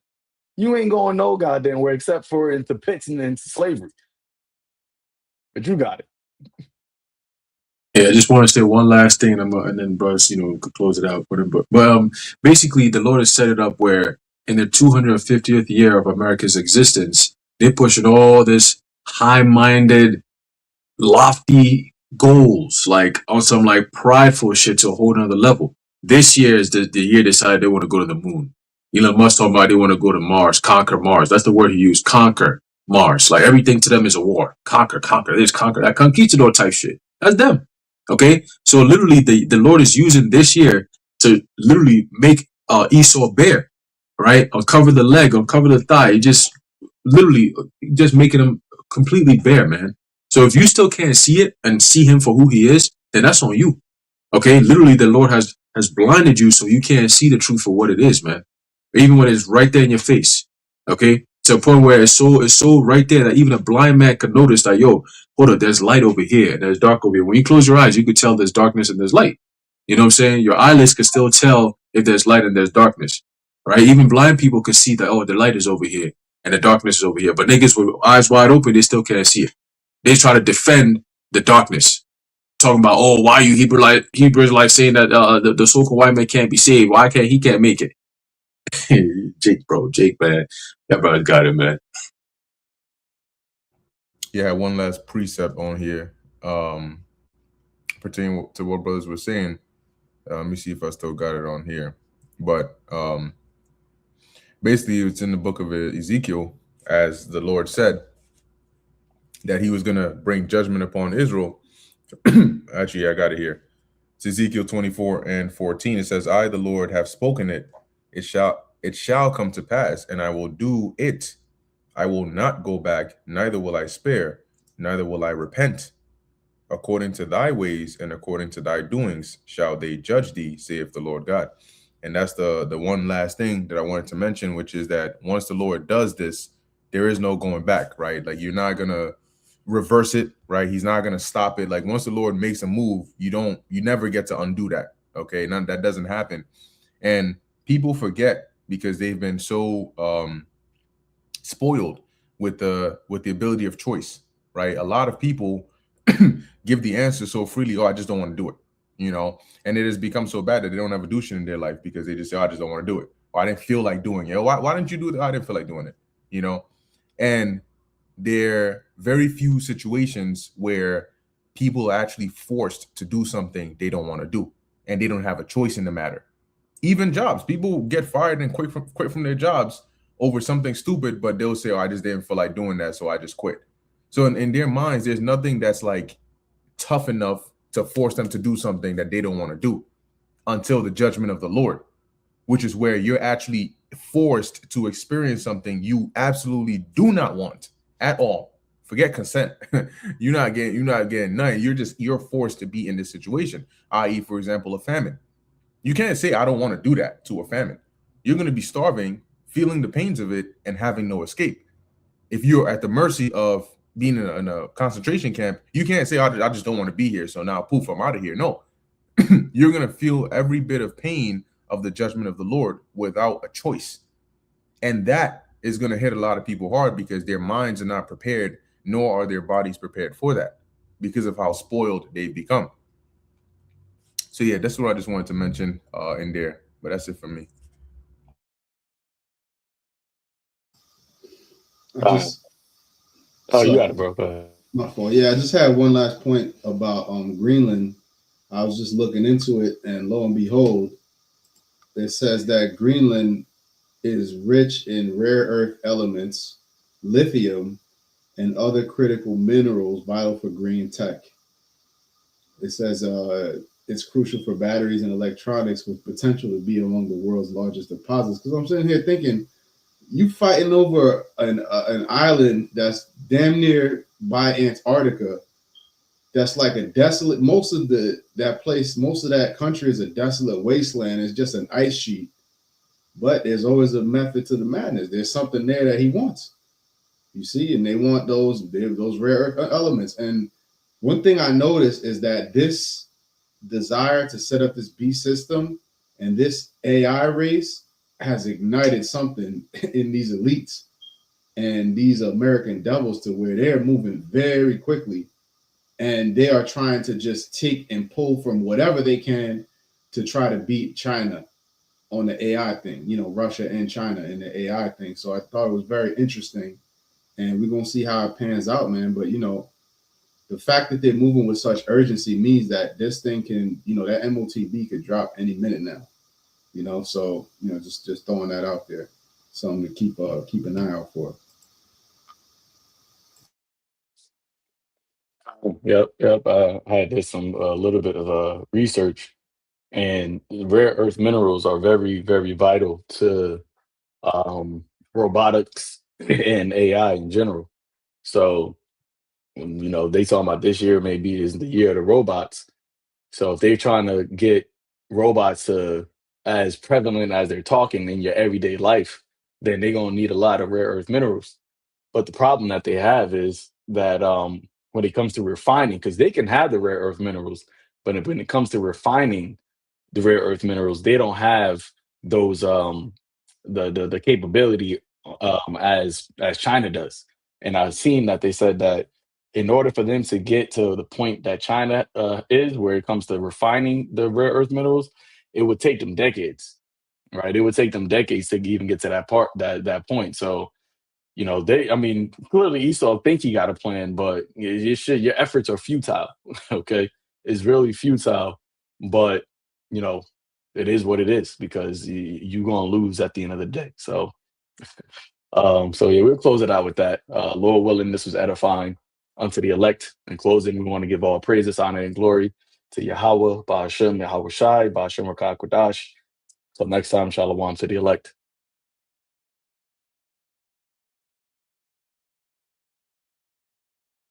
You ain't going no goddamn where except for into pits and into slavery. But you got it. Yeah, I just want to say one last thing, and then brothers, could close it out. But basically, the Lord has set it up where in the 250th year of America's existence, they're pushing all this high-minded, lofty goals, like on some like prideful shit to a whole nother level. This year is the year they decided they want to go to the moon. Elon Musk talking about they want to go to Mars, conquer Mars. That's the word he used, conquer Mars. Like everything to them is a war. Conquer this, conquer that, conquistador type shit. That's them. Okay? So literally the Lord is using this year to literally make Esau bare, right? Uncover the leg, uncover the thigh. Just literally just making him completely bare, man. So if you still can't see it and see him for who he is, then that's on you. Okay? Literally the Lord has blinded you so you can't see the truth for what it is, man. Even when it's right there in your face. Okay? To a point where it's so right there that even a blind man could notice that, yo, hold up, there's light over here and there's dark over here. When you close your eyes, you could tell there's darkness and there's light. You know what I'm saying? Your eyelids can still tell if there's light and there's darkness. Right? Even blind people can see that, oh, the light is over here and the darkness is over here. But niggas with eyes wide open, they still can't see it. They try to defend the darkness. Talking about, oh, why are you Hebrews like saying that the so-called white man can't be saved? Why can't he can't make it? Jake, man. That brother got it, man. Yeah, one last precept on here. pertaining to what brothers were saying. Let me see if I still got it on here. But basically, it's in the book of Ezekiel, as the Lord said that he was going to bring judgment upon Israel. Actually, I got it here. It's Ezekiel 24:14. It says, I, the Lord, have spoken it. It shall come to pass, and I will do it. I will not go back, neither will I spare, neither will I repent. According to thy ways and according to thy doings shall they judge thee, saith the Lord God. And that's the one last thing that I wanted to mention, which is that once the Lord does this, there is no going back, right? Like, you're not gonna reverse it, right? He's not gonna stop it. Like, once the Lord makes a move, you never get to undo that. Okay, none that doesn't happen. And people forget because they've been so spoiled with the ability of choice, right? A lot of people give the answer so freely. Oh, I just don't want to do it, and it has become so bad that they don't ever do shit in their life because they just say, oh, I just don't want to do it. Or I didn't feel like doing it. Why didn't you do it? Oh, I didn't feel like doing it, and there are very few situations where people are actually forced to do something they don't want to do, and they don't have a choice in the matter. Even jobs, people get fired and quit from their jobs over something stupid, but they'll say, oh, I just didn't feel like doing that, so I just quit. So in their minds, there's nothing that's like tough enough to force them to do something that they don't want to do until the judgment of the Lord, which is where you're actually forced to experience something you absolutely do not want at all. Forget consent. You're not getting none. You're forced to be in this situation, i.e., for example, a famine. You can't say, I don't want to do that to a famine. You're going to be starving, feeling the pains of it, and having no escape. If you're at the mercy of being in a concentration camp, you can't say, I just don't want to be here, so now poof, I'm out of here. No, you're going to feel every bit of pain of the judgment of the Lord without a choice. And that is going to hit a lot of people hard because their minds are not prepared, nor are their bodies prepared for that because of how spoiled they've become. So yeah, that's what I just wanted to mention in there. But that's it for me. You got it, bro. Go ahead. My fault. Yeah, I just had one last point about Greenland. I was just looking into it, and lo and behold, it says that Greenland is rich in rare earth elements, lithium, and other critical minerals vital for green tech. It says it's crucial for batteries and electronics with potential to be among the world's largest deposits. Because I'm sitting here thinking, you fighting over an island that's damn near by Antarctica, that's like a desolate. Most of that country is a desolate wasteland. It's just an ice sheet. But there's always a method to the madness. There's something there that he wants. You see, and they want those rare earth elements. And one thing I noticed is that this desire to set up this beast system and this AI race has ignited something in these elites and these American devils to where they're moving very quickly, and they are trying to just take and pull from whatever they can to try to beat China on the AI thing, Russia and China in the AI thing. So I thought it was very interesting, and we're going to see how it pans out, man. But, the fact that they're moving with such urgency means that this thing can, that MOTB could drop any minute now, so, just throwing that out there, something to keep an eye out for. Yep. I did some a little bit of research, and rare earth minerals are very, very vital to robotics and AI in general. So, they talking about this year maybe is the year of the robots. So if they're trying to get robots to as prevalent as they're talking in your everyday life, then they're gonna need a lot of rare earth minerals. But the problem that they have is that when it comes to refining, because they can have the rare earth minerals, but when it comes to refining the rare earth minerals, they don't have those the capability as China does. And I've seen that they said that in order for them to get to the point that China is, where it comes to refining the rare earth minerals, it would take them decades, right? It would take them decades to even get to that point. So, I mean, clearly Esau think he got a plan, but your efforts are futile. Okay. is really futile. But you know, it is what it is because you're gonna lose at the end of the day. So yeah, we'll close it out with that. Lord willing, this was edifying unto the elect. In closing, we want to give all praises, honor, and glory to Yahweh, Ba'ashem, Yahweh Shai, Ba'ashem Rakah Kodash. Till next time, Shalom to the elect.